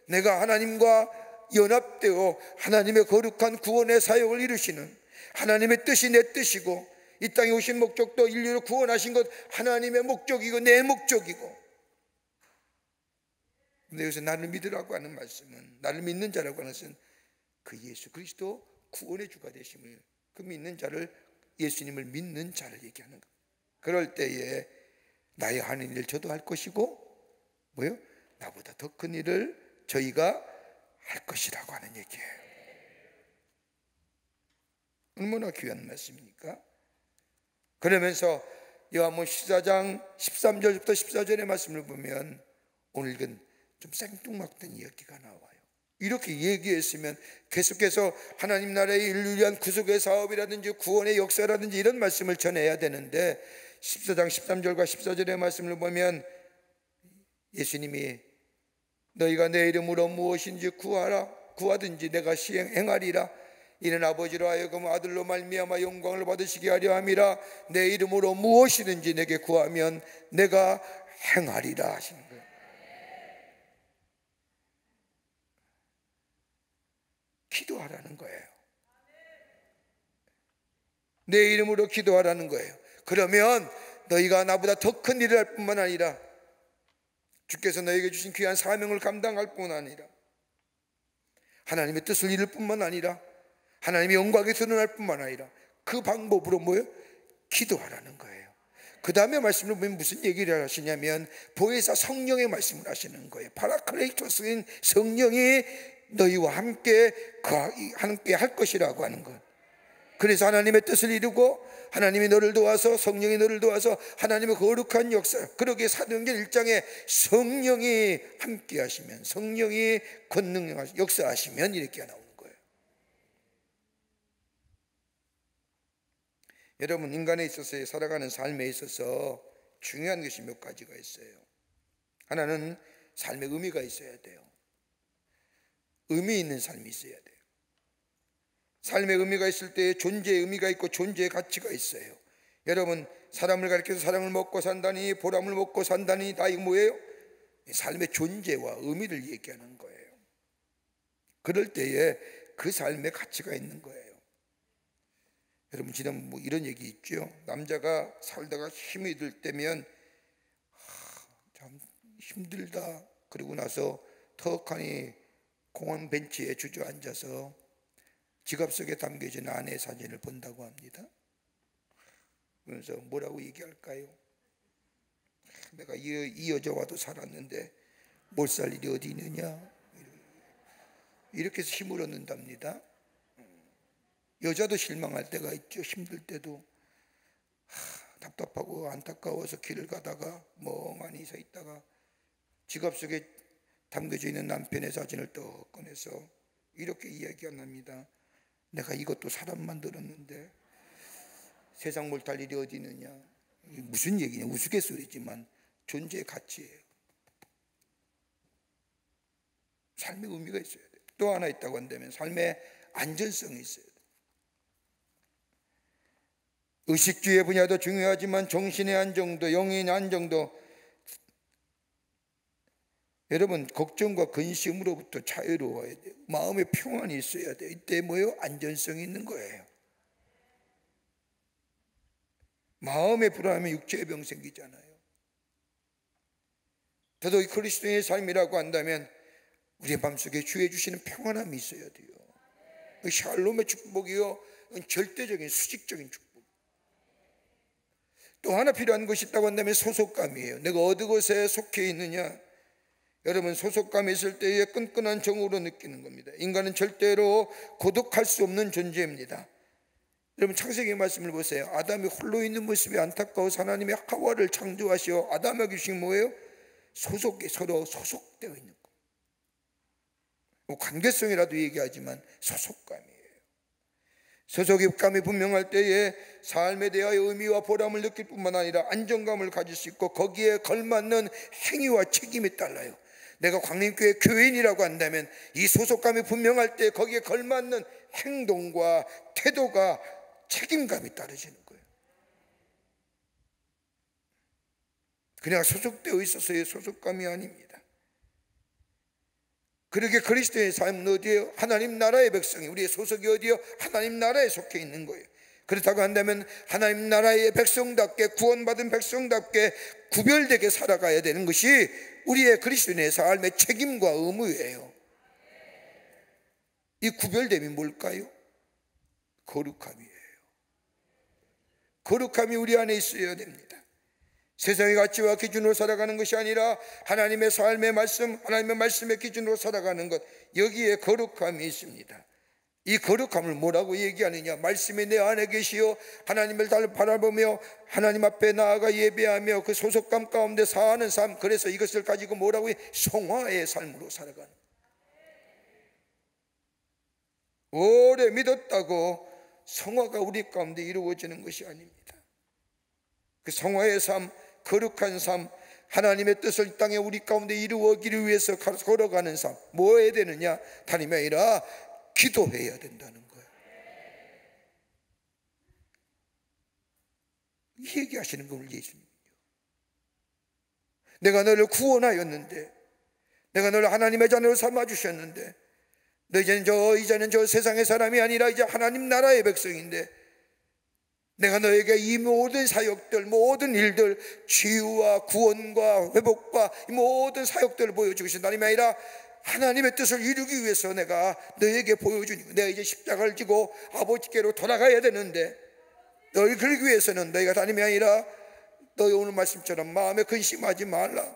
내가 하나님과 연합되어 하나님의 거룩한 구원의 사역을 이루시는, 하나님의 뜻이 내 뜻이고 이 땅에 오신 목적도 인류를 구원하신 것 하나님의 목적이고 내 목적이고, 근데 여기서 나를 믿으라고 하는 말씀은, 나를 믿는 자라고 하는 것은 그 예수 그리스도 구원의 주가 되심을, 그 믿는 자를, 예수님을 믿는 자를 얘기하는 거예요. 그럴 때에 나의 하는 일 저도 할 것이고 뭐요? 나보다 더 큰 일을 저희가 할 것이라고 하는 얘기예요. 얼마나 귀한 말씀입니까? 그러면서 요한복음 14장 13절부터 14절의 말씀을 보면 오늘 이건 좀 생뚱맞던 이야기가 나와요. 이렇게 얘기했으면 계속해서 하나님 나라의 인류를 위한 구속의 사업이라든지 구원의 역사라든지 이런 말씀을 전해야 되는데 14장 13절과 14절의 말씀을 보면 예수님이 너희가 내 이름으로 무엇인지 구하든지 내가 행하리라. 이는 아버지로 하여금 아들로 말미암아 영광을 받으시게 하려 함이라. 내 이름으로 무엇이든지 내게 구하면 내가 행하리라 하시는 거예요. 기도하라는 거예요. 내 이름으로 기도하라는 거예요. 그러면 너희가 나보다 더 큰 일을 할 뿐만 아니라 주께서 너에게 주신 귀한 사명을 감당할 뿐 아니라 하나님의 뜻을 이룰 뿐만 아니라 하나님의 영광이 드러날 뿐만 아니라 그 방법으로 뭐예요? 기도하라는 거예요. 그 다음에 말씀을 보면 무슨 얘기를 하시냐면 보혜사 성령의 말씀을 하시는 거예요. 파라클레이토스인 성령이 너희와 함께 할 것이라고 하는 것. 그래서 하나님의 뜻을 이루고 하나님이 너를 도와서, 성령이 너를 도와서 하나님의 거룩한 역사, 그러기에 사도행전 1장에 성령이 함께 하시면, 성령이 권능 역사하시면 이렇게 나오는 거예요. 여러분, 인간에 있어서 살아가는 삶에 있어서 중요한 것이 몇 가지가 있어요. 하나는 삶의 의미가 있어야 돼요. 의미 있는 삶이 있어야 돼요. 삶의 의미가 있을 때에 존재의 의미가 있고 존재의 가치가 있어요. 여러분, 사람을 가리켜서 사랑을 먹고 산다니, 보람을 먹고 산다니, 다 이거 뭐예요? 삶의 존재와 의미를 얘기하는 거예요. 그럴 때에 그 삶의 가치가 있는 거예요. 여러분, 지난 뭐 이런 얘기 있죠. 남자가 살다가 힘이 들 때면 참 힘들다 그러고 나서 턱하니 공원 벤치에 주저앉아서 지갑 속에 담겨진 아내 사진을 본다고 합니다. 그래서 뭐라고 얘기할까요? 내가 이 여자와도 살았는데 못 살 일이 어디 있느냐, 이렇게 해서 힘을 얻는답니다. 여자도 실망할 때가 있죠. 힘들 때도 답답하고 안타까워서 길을 가다가 멍하니 서 있다가 지갑 속에 담겨져 있는 남편의 사진을 떡 꺼내서 이렇게 이야기합니다. 내가 이것도 사람 만들었는데 세상 못할 일이 어디 있느냐. 무슨 얘기냐, 우스갯소리지만 존재의 가치예요. 삶의 의미가 있어야 돼요. 또 하나 있다고 한다면 삶의 안전성이 있어야 돼요. 의식주의 분야도 중요하지만 정신의 안정도, 영의 안정도, 여러분, 걱정과 근심으로부터 자유로워야 돼요. 마음의 평안이 있어야 돼요. 이때 뭐예요? 안전성이 있는 거예요. 마음의 불안하면 육체의 병 생기잖아요. 더더욱 그리스도인의 삶이라고 한다면 우리의 마음속에 주의 주시는 평안함이 있어야 돼요. 샬롬의 축복이요, 절대적인 수직적인 축복. 또 하나 필요한 것이 있다고 한다면 소속감이에요. 내가 어느 곳에 속해 있느냐. 여러분, 소속감이 있을 때에 끈끈한 정으로 느끼는 겁니다. 인간은 절대로 고독할 수 없는 존재입니다. 여러분, 창세기 말씀을 보세요. 아담이 홀로 있는 모습이 안타까워서 하나님이 하와를 창조하시어 아담에게 주신 뭐예요? 소속에, 서로 소속되어 있는 것. 뭐 관계성이라도 얘기하지만 소속감이에요. 소속감이 분명할 때에 삶에 대하여 의미와 보람을 느낄 뿐만 아니라 안정감을 가질 수 있고 거기에 걸맞는 행위와 책임이 따라요. 내가 광림교회 교인이라고 한다면 이 소속감이 분명할 때 거기에 걸맞는 행동과 태도가, 책임감이 따르시는 거예요. 그냥 소속되어 있어서의 소속감이 아닙니다. 그러게 그리스도의 삶은 어디에요? 하나님 나라의 백성이, 우리의 소속이 어디에요? 하나님 나라에 속해 있는 거예요. 그렇다고 한다면 하나님 나라의 백성답게, 구원받은 백성답게 구별되게 살아가야 되는 것이 우리의 그리스도인의 삶의 책임과 의무예요. 이 구별됨이 뭘까요? 거룩함이에요. 거룩함이 우리 안에 있어야 됩니다. 세상의 가치와 기준으로 살아가는 것이 아니라 하나님의 삶의 말씀, 하나님의 말씀의 기준으로 살아가는 것, 여기에 거룩함이 있습니다. 이 거룩함을 뭐라고 얘기하느냐? 말씀이 내 안에 계시어 하나님을 바라보며 하나님 앞에 나아가 예배하며 그 소속감 가운데 사는 삶, 그래서 이것을 가지고 뭐라고 해? 성화의 삶으로 살아가는, 오래 믿었다고 성화가 우리 가운데 이루어지는 것이 아닙니다. 그 성화의 삶, 거룩한 삶, 하나님의 뜻을 이 땅에 우리 가운데 이루어지기 위해서 걸어가는 삶, 뭐 해야 되느냐? 다름이 아니라 기도해야 된다는 거예요. 이 얘기하시는 건 우리 예수님이요. 내가 너를 구원하였는데, 내가 너를 하나님의 자녀로 삼아주셨는데, 너 이제는 저 세상의 사람이 아니라 이제 하나님 나라의 백성인데, 내가 너에게 이 모든 사역들, 모든 일들, 치유와 구원과 회복과 이 모든 사역들을 보여주고 싶은 하나님이 아니라 하나님의 뜻을 이루기 위해서 내가 너에게 보여주니까 내가 이제 십자가를 지고 아버지께로 돌아가야 되는데, 너를 그러기 위해서는 너희가 하나님이 아니라 너희 오늘 말씀처럼 마음에 근심하지 말라.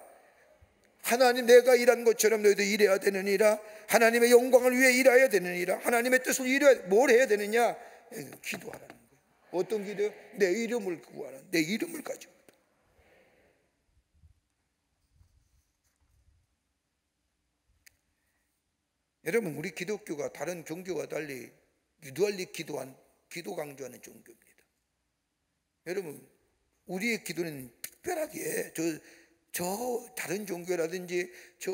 하나님 내가 일한 것처럼 너희도 일해야 되느니라. 하나님의 영광을 위해 일해야 되느니라. 하나님의 뜻을 이루어야, 뭘 해야 되느냐? 기도하라는 거예요. 어떤 기도요? 내 이름을 구하라. 내 이름을 가지고. 여러분, 우리 기독교가 다른 종교와 달리 유두알리 기도 강조하는 종교입니다. 여러분, 우리의 기도는 특별하게 저 다른 종교라든지 저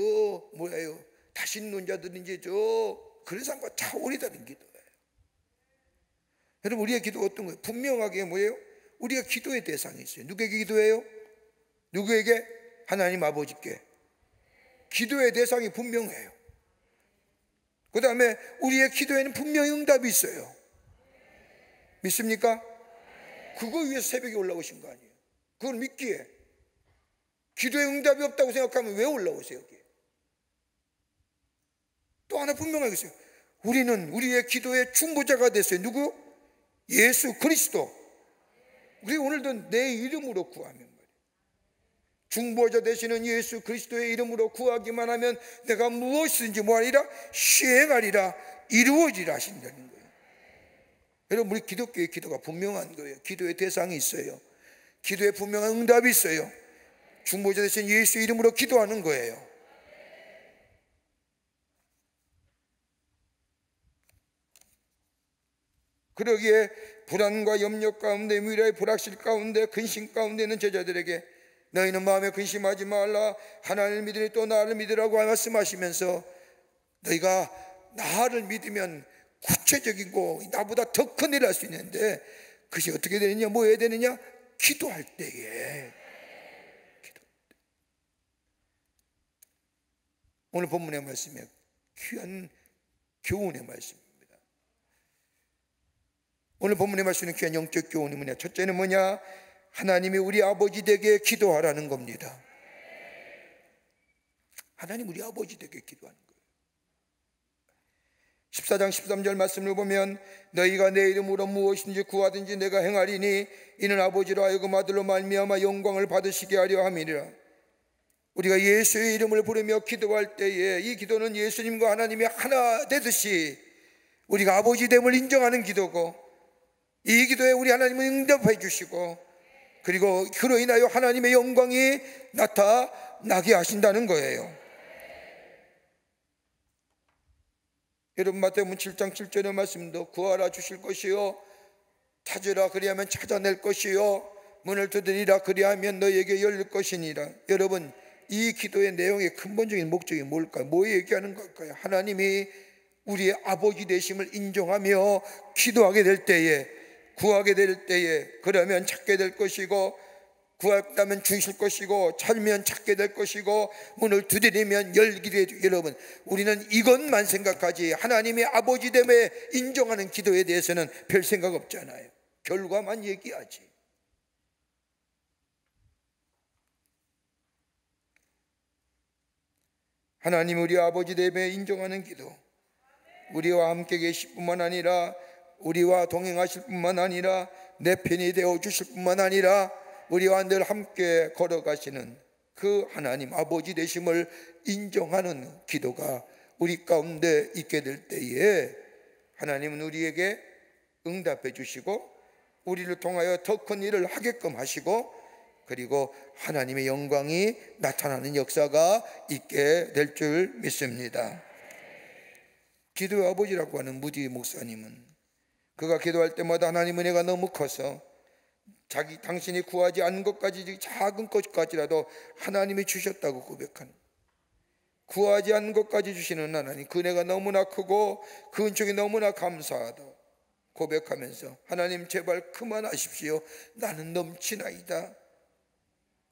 다신론자들인지 저 그런 사람과 차원이 다른 기도예요. 여러분, 우리의 기도가 어떤 거예요? 분명하게 뭐예요? 우리가 기도의 대상이 있어요. 누구에게 기도해요? 누구에게? 하나님 아버지께. 기도의 대상이 분명해요. 그 다음에 우리의 기도에는 분명히 응답이 있어요. 믿습니까? 그거 위해서 새벽에 올라오신 거 아니에요? 그걸 믿기에. 기도에 응답이 없다고 생각하면 왜 올라오세요 여기에? 또 하나 분명하게 있어요. 우리는 우리의 기도의 중보자가 됐어요. 누구? 예수 그리스도. 우리 오늘도 내 이름으로 구하면 말이에요. 중보자 되시는 예수 그리스도의 이름으로 구하기만 하면 내가 무엇이든지 뭐하리라? 시행하리라, 이루어지라 하신다는 거예요. 여러분, 우리 기독교의 기도가 분명한 거예요. 기도의 대상이 있어요. 기도에 분명한 응답이 있어요. 중보자 되신 예수 이름으로 기도하는 거예요. 그러기에 불안과 염려 가운데, 미래의 불확실 가운데, 근심 가운데 있는 제자들에게 너희는 마음에 근심하지 말라, 하나님을 믿으니 또 나를 믿으라고 말씀하시면서, 너희가 나를 믿으면 구체적이고 나보다 더 큰 일을 할 수 있는데, 그것이 어떻게 되느냐, 뭐 해야 되느냐? 기도할 때에. 오늘 본문의 말씀에 귀한 교훈의 말씀입니다. 오늘 본문의 말씀은 귀한 영적 교훈이 뭐냐? 첫째는 뭐냐? 하나님이 우리 아버지 되게 기도하라는 겁니다. 하나님 우리 아버지 되게 기도하는 거예요. 14장 13절 말씀을 보면 너희가 내 이름으로 무엇인지 구하든지 내가 행하리니 이는 아버지로 하여금 아들로 말미암아 영광을 받으시게 하려 함이니라. 우리가 예수의 이름을 부르며 기도할 때에 이 기도는 예수님과 하나님이 하나 되듯이 우리가 아버지됨을 인정하는 기도고, 이 기도에 우리 하나님은 응답해 주시고, 그리고 그로 인하여 하나님의 영광이 나타나게 하신다는 거예요. 여러분, 마태복음 7장 7절의 말씀도 구하라 주실 것이요, 찾으라 그리하면 찾아낼 것이요, 문을 두드리라 그리하면 너희에게 열릴 것이니라. 여러분, 이 기도의 내용의 근본적인 목적이 뭘까요? 뭐 얘기하는 걸까요? 하나님이 우리의 아버지 되심을 인정하며 기도하게 될 때에, 구하게 될 때에, 그러면 찾게 될 것이고, 구했다면 주실 것이고, 찾으면 찾게 될 것이고, 문을 두드리면 열게 되죠. 여러분, 우리는 이것만 생각하지 하나님의 아버지됨에 인정하는 기도에 대해서는 별 생각 없잖아요. 결과만 얘기하지. 하나님 우리 아버지됨에 인정하는 기도, 우리와 함께 계실 뿐만 아니라, 우리와 동행하실 뿐만 아니라, 내 편이 되어 주실 뿐만 아니라 우리와 늘 함께 걸어가시는 그 하나님 아버지 되심을 인정하는 기도가 우리 가운데 있게 될 때에 하나님은 우리에게 응답해 주시고, 우리를 통하여 더 큰 일을 하게끔 하시고, 그리고 하나님의 영광이 나타나는 역사가 있게 될 줄 믿습니다. 기도의 아버지라고 하는 무디 목사님은 그가 기도할 때마다 하나님 은혜가 너무 커서 당신이 구하지 않은 것까지, 작은 것까지라도 하나님이 주셨다고 고백하는, 구하지 않은 것까지 주시는 하나님, 그 은혜가 너무나 크고 그 은총이 너무나 감사하다 고백하면서, 하나님 제발 그만하십시오, 나는 넘치나이다.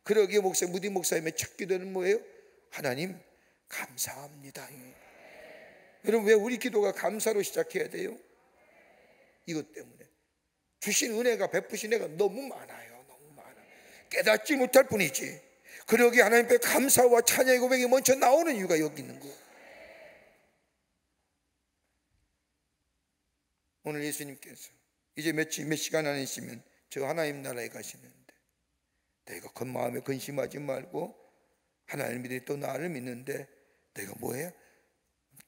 그러기에 무디 목사님의 첫 기도는 뭐예요? 하나님 감사합니다. 여러분, 왜 우리 기도가 감사로 시작해야 돼요? 이것 때문에 주신 은혜가, 베푸신 은혜가 너무 많아요. 너무 많아. 깨닫지 못할 뿐이지. 그러기에 하나님 앞에 감사와 찬양의 고백이 먼저 나오는 이유가 여기 있는 거예요. 오늘 예수님께서 이제 몇 시간 안에 있으면 저 하나님 나라에 가시는데, 너희가 그 마음에 근심하지 말고 하나님을 믿으니 또 나를 믿는데, 너희가 뭐해요?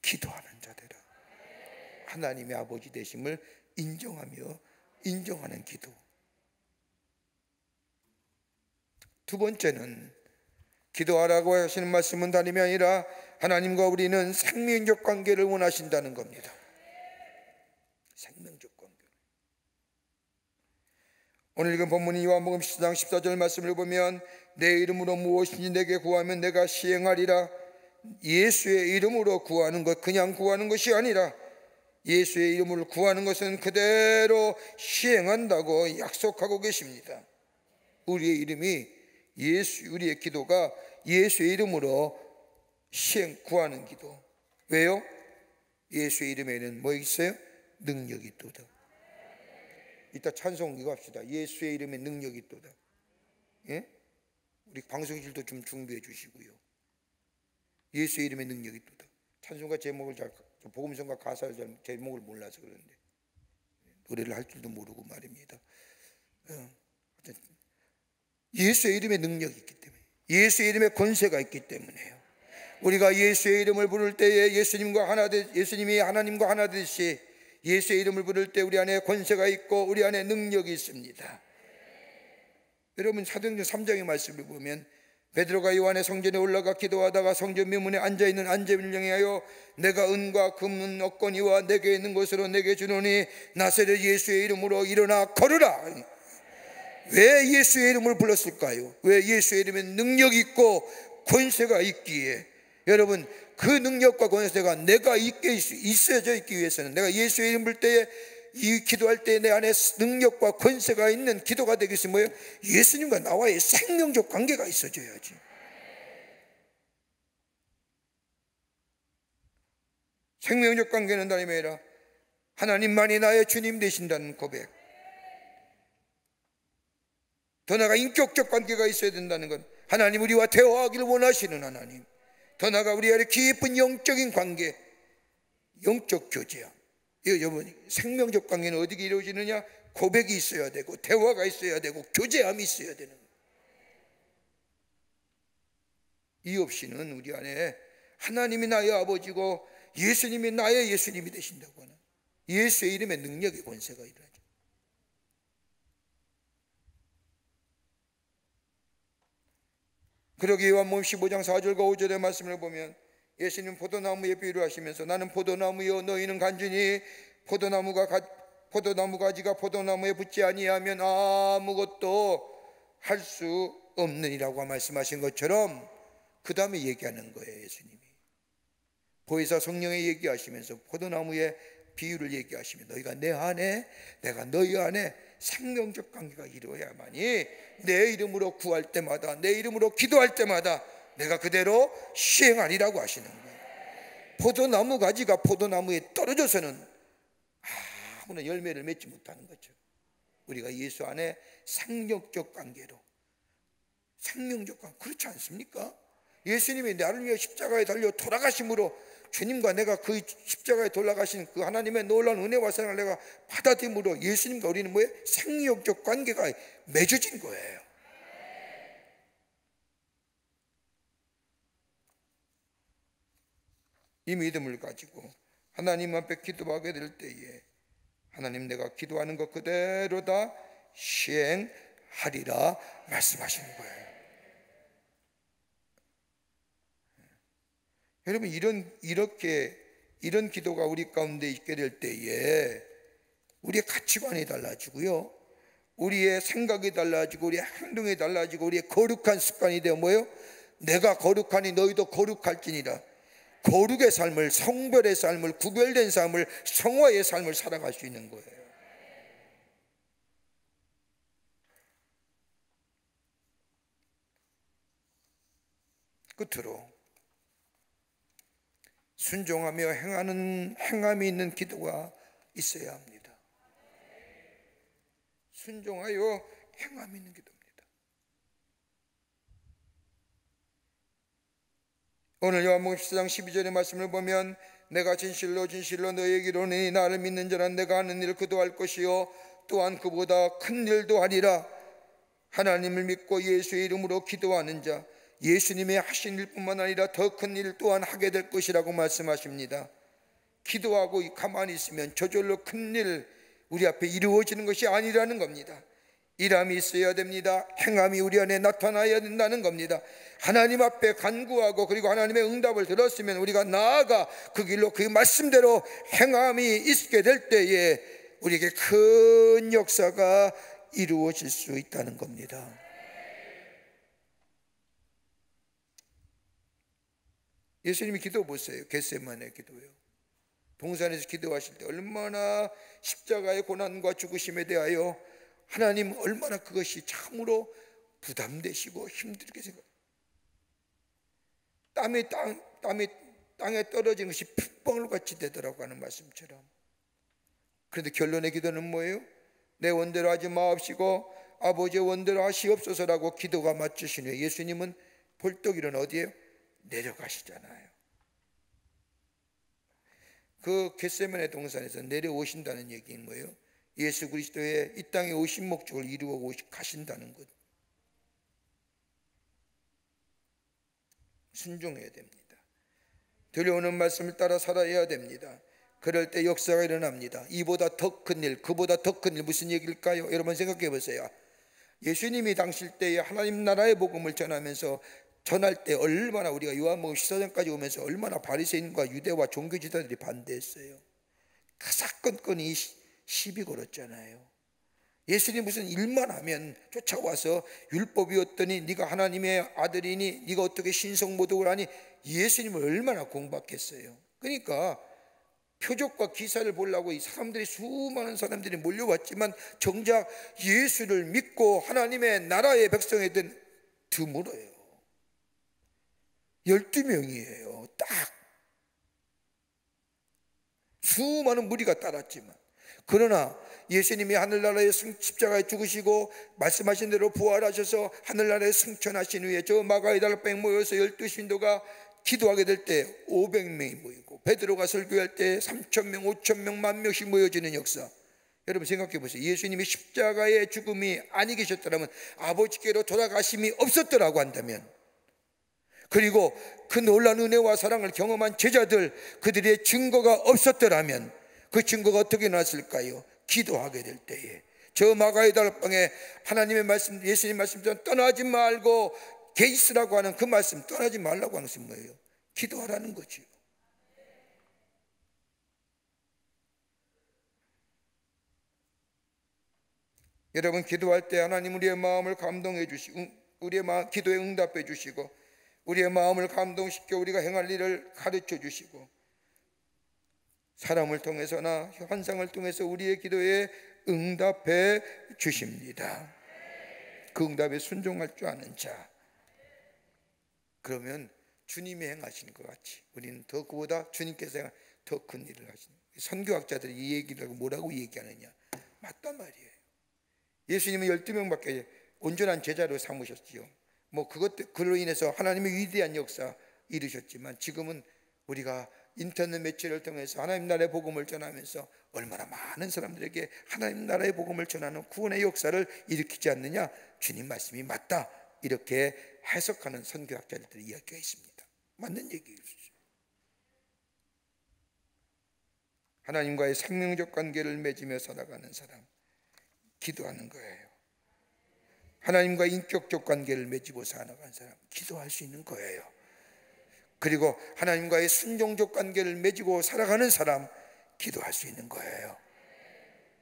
기도하는 자들아. 하나님의 아버지 되심을 인정하며 인정하는 기도. 두 번째는 기도하라고 하시는 말씀은 다름이 아니라 하나님과 우리는 생명적 관계를 원하신다는 겁니다. 생명적 관계. 오늘 읽은 본문인 요한복음 10장 14절 말씀을 보면 내 이름으로 무엇인지 내게 구하면 내가 시행하리라. 예수의 이름으로 구하는 것, 그냥 구하는 것이 아니라 예수의 이름으로 구하는 것은 그대로 시행한다고 약속하고 계십니다. 우리의 기도가 예수의 이름으로 구하는 기도. 왜요? 예수의 이름에는 뭐 있어요? 능력이 있도다. 이따 찬송 이거 합시다. 예수의 이름에 능력이 있도다. 예? 우리 방송실도 좀 준비해 주시고요. 예수의 이름에 능력이 있도다. 찬송가 제목을 복음성가 가사를 제목을 몰라서 그러는데 노래를 할 줄도 모르고 말입니다. 예수의 이름에 능력이 있기 때문에, 예수의 이름에 권세가 있기 때문에요. 우리가 예수의 이름을 부를 때에 예수님이 하나님과 하나 되듯이 예수의 이름을 부를 때 우리 안에 권세가 있고 우리 안에 능력이 있습니다. 여러분, 사도행전 3장의 말씀을 보면 베드로가 요한의 성전에 올라가 기도하다가 성전 미문에 앉아있는 안재민을 향하여 내가 은과 금은 없거니와 내게 있는 것으로 내게 주노니 나사렛 예수의 이름으로 일어나 걸으라. 왜 예수의 이름을 불렀을까요? 왜 예수의 이름에 능력이 있고 권세가 있기에, 여러분, 그 능력과 권세가 내가 있어져 있기 위해서는, 내가 예수의 이름 부를 때에 이 기도할 때 내 안에 능력과 권세가 있는 기도가 되기 위해서 뭐예요? 예수님과 나와의 생명적 관계가 있어져야지. 생명적 관계는 다름이 아니라 하나님만이 나의 주님 되신다는 고백, 더 나아가 인격적 관계가 있어야 된다는 것, 하나님 우리와 대화하기를 원하시는 하나님, 더 나아가 우리 안에 깊은 영적인 관계, 영적 교제함. 여러분, 생명적 관계는 어디에 이루어지느냐? 고백이 있어야 되고 대화가 있어야 되고 교제함이 있어야 되는 거예요. 이 없이는 우리 안에 하나님이 나의 아버지고 예수님이 나의 예수님이 되신다고 하는 예수의 이름의 능력의 권세가 일어나죠. 그러기에 요한복음 15장 4절과 5절의 말씀을 보면 예수님 포도나무에 비유를 하시면서 나는 포도나무요 너희는 간주니 포도나무 가지가 포도나무에 붙지 아니하면 아무것도 할 수 없느니라고 말씀하신 것처럼 그 다음에 얘기하는 거예요. 예수님이 보혜사 성령에 얘기하시면서 포도나무의 비유를 얘기하시면 너희가 내 안에 내가 너희 안에 생명적 관계가 이루어야만이 내 이름으로 구할 때마다, 내 이름으로 기도할 때마다 내가 그대로 시행하리라고 하시는 거예요. 포도나무 가지가 포도나무에 떨어져서는 아무나 열매를 맺지 못하는 거죠. 우리가 예수 안에 생명적 관계로, 생명적 관계, 그렇지 않습니까? 예수님이 나를 위해 십자가에 달려 돌아가심으로 주님과 내가 그 십자가에 돌아가신 그 하나님의 놀라운 은혜와 사랑을 내가 받아들임으로 예수님과 우리는 뭐예요? 생명적 관계가 맺어진 거예요. 이 믿음을 가지고 하나님 앞에 기도하게 될 때에 하나님 내가 기도하는 것 그대로 다 시행하리라 말씀하시는 거예요. 여러분, 이런 기도가 우리 가운데 있게 될 때에 우리의 가치관이 달라지고요, 우리의 생각이 달라지고 우리의 행동이 달라지고 우리의 거룩한 습관이 되어 뭐예요? 내가 거룩하니 너희도 거룩할지니라. 거룩의 삶을, 성별의 삶을, 구별된 삶을, 성화의 삶을 살아갈 수 있는 거예요. 끝으로 순종하며 행함이 있는 기도가 있어야 합니다. 순종하여 행함이 있는 기도입니다. 오늘 요한복음 14장 12절의 말씀을 보면 내가 진실로 진실로 너희에게 이르노니 나를 믿는 자는 내가 하는 일을 그도 할 것이요 또한 그보다 큰 일도 하리라. 하나님을 믿고 예수의 이름으로 기도하는 자, 예수님의 하신 일뿐만 아니라 더 큰 일 또한 하게 될 것이라고 말씀하십니다. 기도하고 가만히 있으면 저절로 큰 일 우리 앞에 이루어지는 것이 아니라는 겁니다. 일함이 있어야 됩니다. 행함이 우리 안에 나타나야 된다는 겁니다. 하나님 앞에 간구하고 그리고 하나님의 응답을 들었으면 우리가 나아가 그 길로 그 말씀대로 행함이 있게 될 때에 우리에게 큰 역사가 이루어질 수 있다는 겁니다. 예수님이 기도 보세요. 겟세마네 기도요. 동산에서 기도하실 때 얼마나 십자가의 고난과 죽으심에 대하여 하나님 얼마나 그것이 참으로 부담되시고 힘들게 생각. 땀이 땅에 떨어진 것이 핏방울 같이 되더라고 하는 말씀처럼. 그런데 결론의 기도는 뭐예요? 내 원대로 하지 마옵시고 아버지의 원대로 하시옵소서라고 기도가 맞추신 후에 예수님은 벌떡 일어나 어디에요? 내려가시잖아요. 그 겟세마네 동산에서 내려오신다는 얘기인 거예요. 예수 그리스도의 이 땅에 오신 목적을 이루어 가신다는 것. 순종해야 됩니다. 들려오는 말씀을 따라 살아야 됩니다. 그럴 때 역사가 일어납니다. 이보다 더 큰 일, 그보다 더 큰 일, 무슨 얘기일까요? 여러분 생각해 보세요. 예수님이 당실 때에 하나님 나라의 복음을 전할 때 얼마나 우리가 요한복음 14장까지 오면서 얼마나 바리새인과 유대와 종교지도자들이 반대했어요. 가사건건이 시비 걸었잖아요. 예수님 무슨 일만 하면 쫓아와서 율법이었더니 네가 하나님의 아들이니 네가 어떻게 신성모독을 하니, 예수님을 얼마나 공박했어요. 그러니까 표적과 기사를 보려고 이 사람들이, 수많은 사람들이 몰려왔지만 정작 예수를 믿고 하나님의 나라의 백성에든 드물어요. 12명이에요 딱. 수많은 무리가 따랐지만, 그러나 예수님이 하늘나라의 십자가에 죽으시고 말씀하신 대로 부활하셔서 하늘나라에 승천하신 후에 저 마가의 달방에 모여서 12신도가 기도하게 될 때 500명이 모이고, 베드로가 설교할 때 3,000명, 5,000명, 10,000명씩 모여지는 역사. 여러분 생각해 보세요. 예수님이 십자가의 죽음이 아니 계셨더라면, 아버지께로 돌아가심이 없었더라고 한다면, 그리고 그 놀라운 은혜와 사랑을 경험한 제자들, 그들의 증거가 없었더라면 그 증거가 어떻게 났을까요? 기도하게 될 때에 저 마가의 달방에 하나님의 말씀, 예수님 말씀처럼 떠나지 말고 게이스라고 하는 그 말씀, 떠나지 말라고 하는 것은 뭐예요? 기도하라는 거죠. 여러분 기도할 때 하나님 우리의 마음을 감동해 주시고, 우리의 기도에 응답해 주시고, 우리의 마음을 감동시켜 우리가 행할 일을 가르쳐 주시고, 사람을 통해서나 환상을 통해서 우리의 기도에 응답해 주십니다. 그 응답에 순종할 줄 아는 자, 그러면 주님이 행하신 것 같이 우리는 더 그보다 주님께서 더 큰 일을 하시는. 선교학자들이 이 얘기를 하고 뭐라고 얘기하느냐, 맞단 말이에요. 예수님은 12명밖에 온전한 제자로 삼으셨지요. 그로 인해서 하나님의 위대한 역사 이루셨지만, 지금은 우리가 인터넷 매체를 통해서 하나님 나라의 복음을 전하면서 얼마나 많은 사람들에게 하나님 나라의 복음을 전하는 구원의 역사를 일으키지 않느냐. 주님 말씀이 맞다, 이렇게 해석하는 선교학자들의 이야기가 있습니다. 맞는 얘기죠. 하나님과의 생명적 관계를 맺으며 살아가는 사람, 기도하는 거예요. 하나님과 인격적 관계를 맺고 살아가는 사람, 기도할 수 있는 거예요. 그리고 하나님과의 순종적 관계를 맺고 살아가는 사람, 기도할 수 있는 거예요.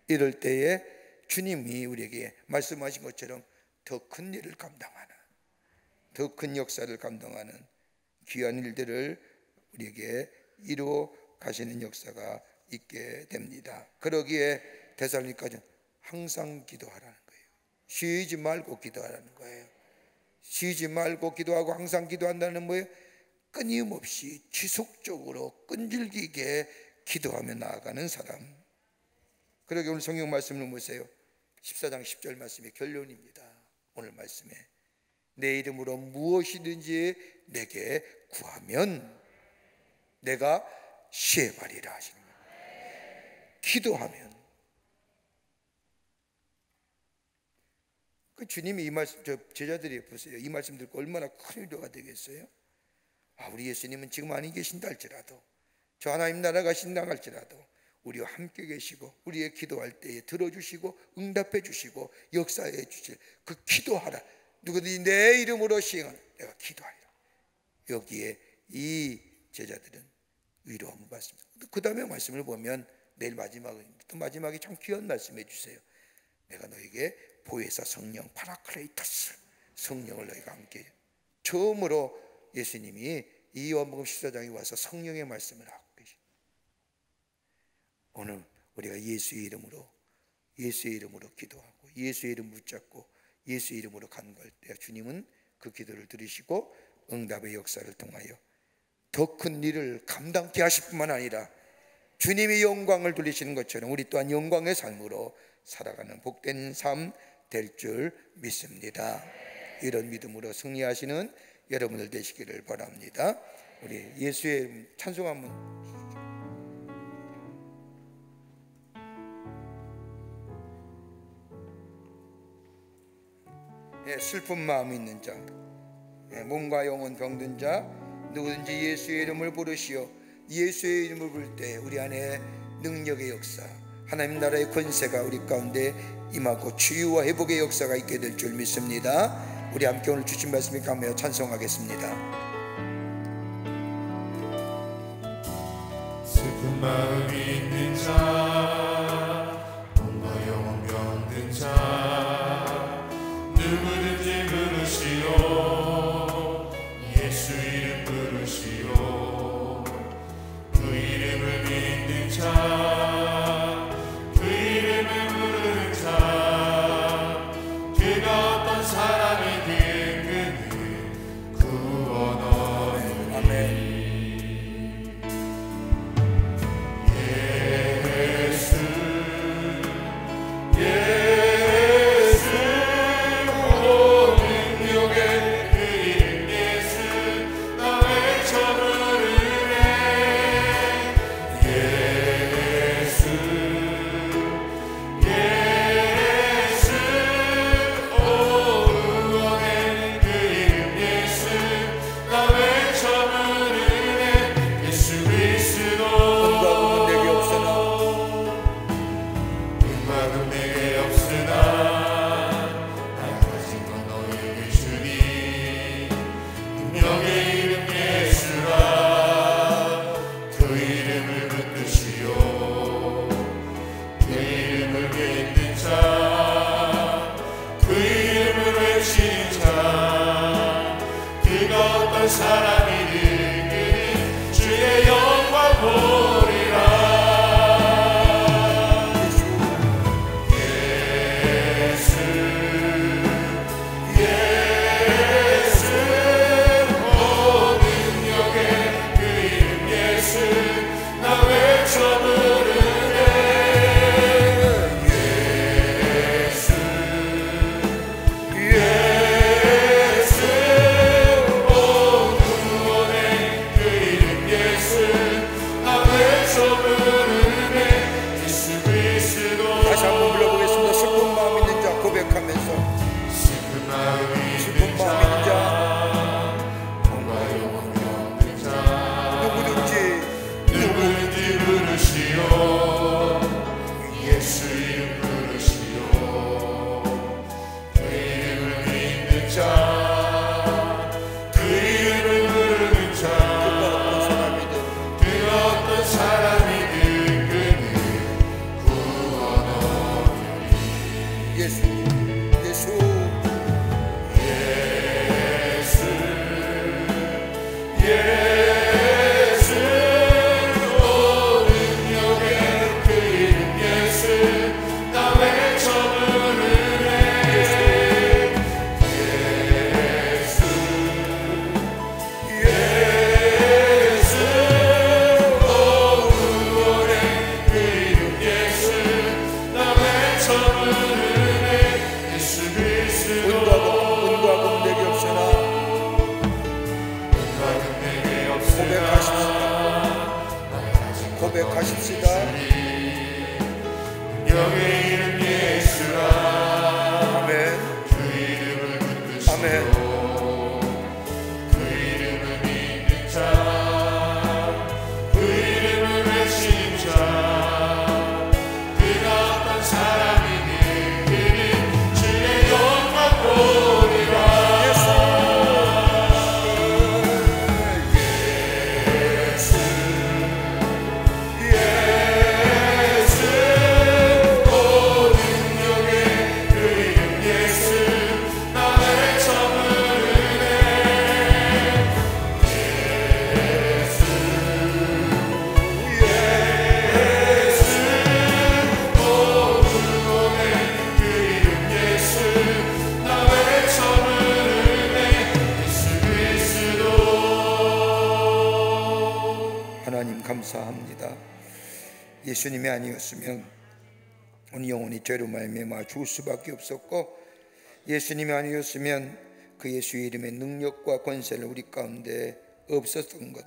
이럴 때에 주님이 우리에게 말씀하신 것처럼 더 큰 일을 감당하는, 더 큰 역사를 감당하는 귀한 일들을 우리에게 이루어 가시는 역사가 있게 됩니다. 그러기에 데살로니가는 항상 기도하라는 거예요. 쉬지 말고 기도하라는 거예요. 쉬지 말고 기도하고 항상 기도한다는 뭐예요? 끊임없이 지속적으로 끈질기게 기도하며 나아가는 사람. 그러게 오늘 성경 말씀을 보세요. 14장 10절 말씀의 결론입니다. 오늘 말씀에 내 이름으로 무엇이든지 내게 구하면 내가 시행하리라 하시는 거예요. 기도하면. 그 주님이 이 말씀, 제자들이 보세요. 이 말씀 듣고 얼마나 큰 위로가 되겠어요? 우리 예수님은 지금 아니 계신다 할지라도, 저 하나님 나라가 신당할지라도 우리와 함께 계시고 우리의 기도할 때에 들어주시고 응답해 주시고 역사해 주실 그 기도하라, 누구든지 내 이름으로 시행하는 내가 기도하리라. 여기에 이 제자들은 위로함을 받습니다. 그 다음에 말씀을 보면 내일 마지막에 참 귀한 말씀해 주세요. 내가 너에게 보혜사 성령 파라클레이토스, 성령을 너희가 함께. 처음으로 예수님이 이 요한복음 14장에 와서 성령의 말씀을 하고 계십니다. 오늘 우리가 예수의 이름으로 기도하고 예수의 이름 붙잡고 예수의 이름으로 간구할 때 주님은 그 기도를 들으시고 응답의 역사를 통하여 더 큰 일을 감당케 하실 뿐만 아니라 주님이 영광을 돌리시는 것처럼 우리 또한 영광의 삶으로 살아가는 복된 삶 될 줄 믿습니다. 이런 믿음으로 승리하시는 여러분들 되시기를 바랍니다. 우리 예수의 이름 찬송 한번. 슬픈 마음 있는 자, 몸과 영혼 병든 자 누구든지 예수의 이름을 부르시오. 예수의 이름을 부를 때 우리 안에 능력의 역사, 하나님 나라의 권세가 우리 가운데 임하고 치유와 회복의 역사가 있게 될 줄 믿습니다. 우리 함께 오늘 주신 말씀에 감사하며 찬송하겠습니다. 슬픈 마음 있는 자, 몸과 영혼 병든 자 누구든지 부르시오. 예수 이름 부르시오. 그 이름을 믿는 자, 그 이름을 부르는 자, 그가 어떤 사람이든 그는 구원 얻으리. 아멘. 사람이든 주의 영광 보리라. 예수 오 능력의 그 이름 예수 나 외쳐 부르네. 예수 다시 한번 불러보겠습니다. 슬픈 마음 있는 자 고백하면서 슬픈 마음 있는 자 몸과 영혼 병든 자 누구든지 부르시오. 예수 이름 부르시오. 그 이름을 믿는 자, 그 이름을 부르는 자, 그가 어떤 사람이든 그는 구원 얻으리. 예수 오 능력의 그 이름 예수 나 외쳐 부르네. 예수 오 구원의 그 이름 예수 나 외쳐 부르네. 예수 그리스도 은과 금대기 없으나 고백하십시다. 능력의 이름 예수라. 아멘. 그 이름을 붙드시오. 아멘. 그 이름을 믿는 자, 그 이름을 외치는 자, 그가 어떤 사람이든 그는 주의 영광 보리라. 예수 감사합니다. 예수님이 아니었으면 우리 영혼이 죄로 말미암아 죽을 수밖에 없었고, 예수님이 아니었으면 그 예수의 이름의 능력과 권세를 우리 가운데 없었던 것.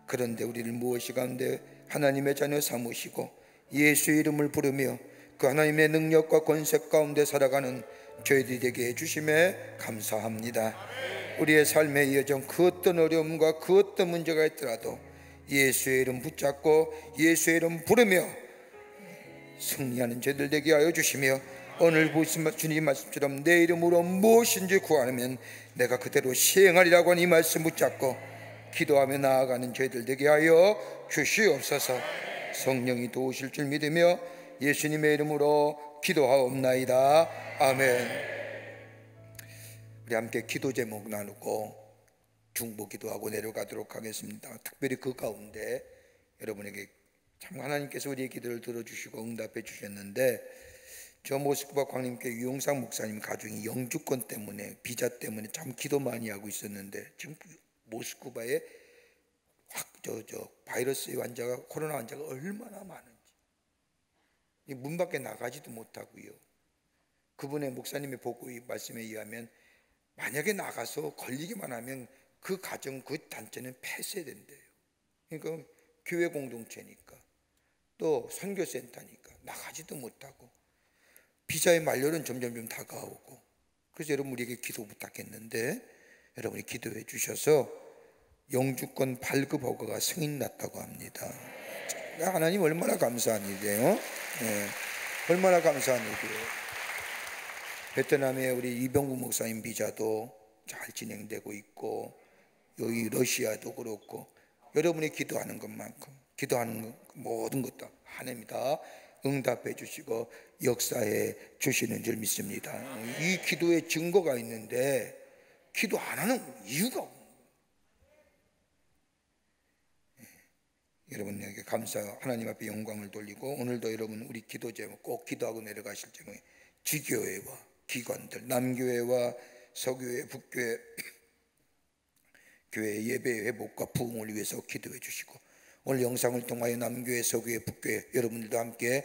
그런데 우리를 무엇이 가운데 하나님의 자녀 삼으시고 예수의 이름을 부르며 그 하나님의 능력과 권세 가운데 살아가는 저희들이 되게 해주심에 감사합니다. 우리의 삶의 여정, 그 어떤 어려움과 그 어떤 문제가 있더라도 예수의 이름 붙잡고 예수의 이름 부르며 승리하는 저희들 되게 하여 주시며, 오늘 보신 주님 말씀처럼 내 이름으로 무엇인지 구하면 내가 그대로 시행하리라고 하는 이 말씀 붙잡고 기도하며 나아가는 저희들 되게 하여 주시옵소서. 성령이 도우실 줄 믿으며 예수님의 이름으로 기도하옵나이다. 아멘. 우리 함께 기도 제목 나누고 중보 기도하고 내려가도록 하겠습니다. 특별히 그 가운데 여러분에게 참 하나님께서 우리의 기도를 들어주시고 응답해 주셨는데, 저 모스크바 광림교회 유용상 목사님 가족이 영주권 때문에, 비자 때문에 참 기도 많이 하고 있었는데, 지금 모스크바에 바이러스 환자가, 코로나 환자가 얼마나 많은지 문 밖에 나가지도 못하고요. 그분의 목사님의 보고의 말씀에 의하면 만약에 나가서 걸리기만 하면 그 가정, 그 단체는 폐쇄된대요. 그러니까 교회 공동체니까, 또 선교센터니까 나가지도 못하고 비자의 만료는 점점 다가오고, 그래서 여러분 우리에게 기도 부탁했는데 여러분이 기도해 주셔서 영주권 발급 허가가 승인났다고 합니다. 하나님 얼마나 감사한 일이에요. 네, 얼마나 감사한 일이에요. 베트남의 우리 이병구 목사님 비자도 잘 진행되고 있고, 여기 러시아도 그렇고, 여러분이 기도하는 것만큼, 기도하는 모든 것도 하나님이다 응답해 주시고 역사해 주시는 줄 믿습니다. 이 기도에 증거가 있는데 기도 안 하는 이유가 없는 거예요. 여러분에게 감사, 하나님 앞에 영광을 돌리고, 오늘도 여러분 우리 기도 제목 꼭 기도하고 내려가실 제목이 지교회와 기관들, 남교회와 서교회, 북교회 교회 예배 회복과 부흥을 위해서 기도해 주시고, 오늘 영상을 통하여 남교회, 서교회, 북교회 여러분들도 함께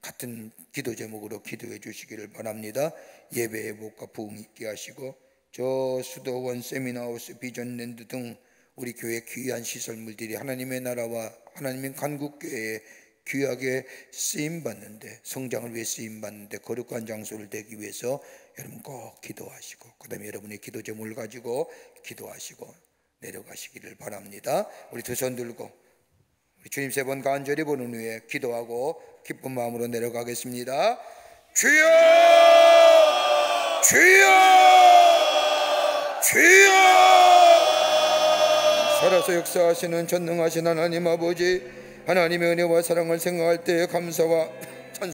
같은 기도 제목으로 기도해 주시기를 바랍니다. 예배 회복과 부흥 있게 하시고, 저 수도원, 세미나하우스, 비전랜드 등 우리 교회 귀한 시설물들이 하나님의 나라와 하나님의 간국교회에 귀하게 쓰임받는데, 성장을 위해 쓰임받는데 거룩한 장소를 되기 위해서 여러분 꼭 기도하시고, 그 다음에 여러분의 기도 제목을 가지고 기도하시고 내려가시기를 바랍니다. 우리 두 손 들고 우리 주님 세 번 간절히 보는 후에 기도하고 기쁜 마음으로 내려가겠습니다. 주여! 주여! 주여! 살아서 역사하시는 전능하신 하나님 아버지, 하나님의 은혜와 사랑을 생각할 때의 감사와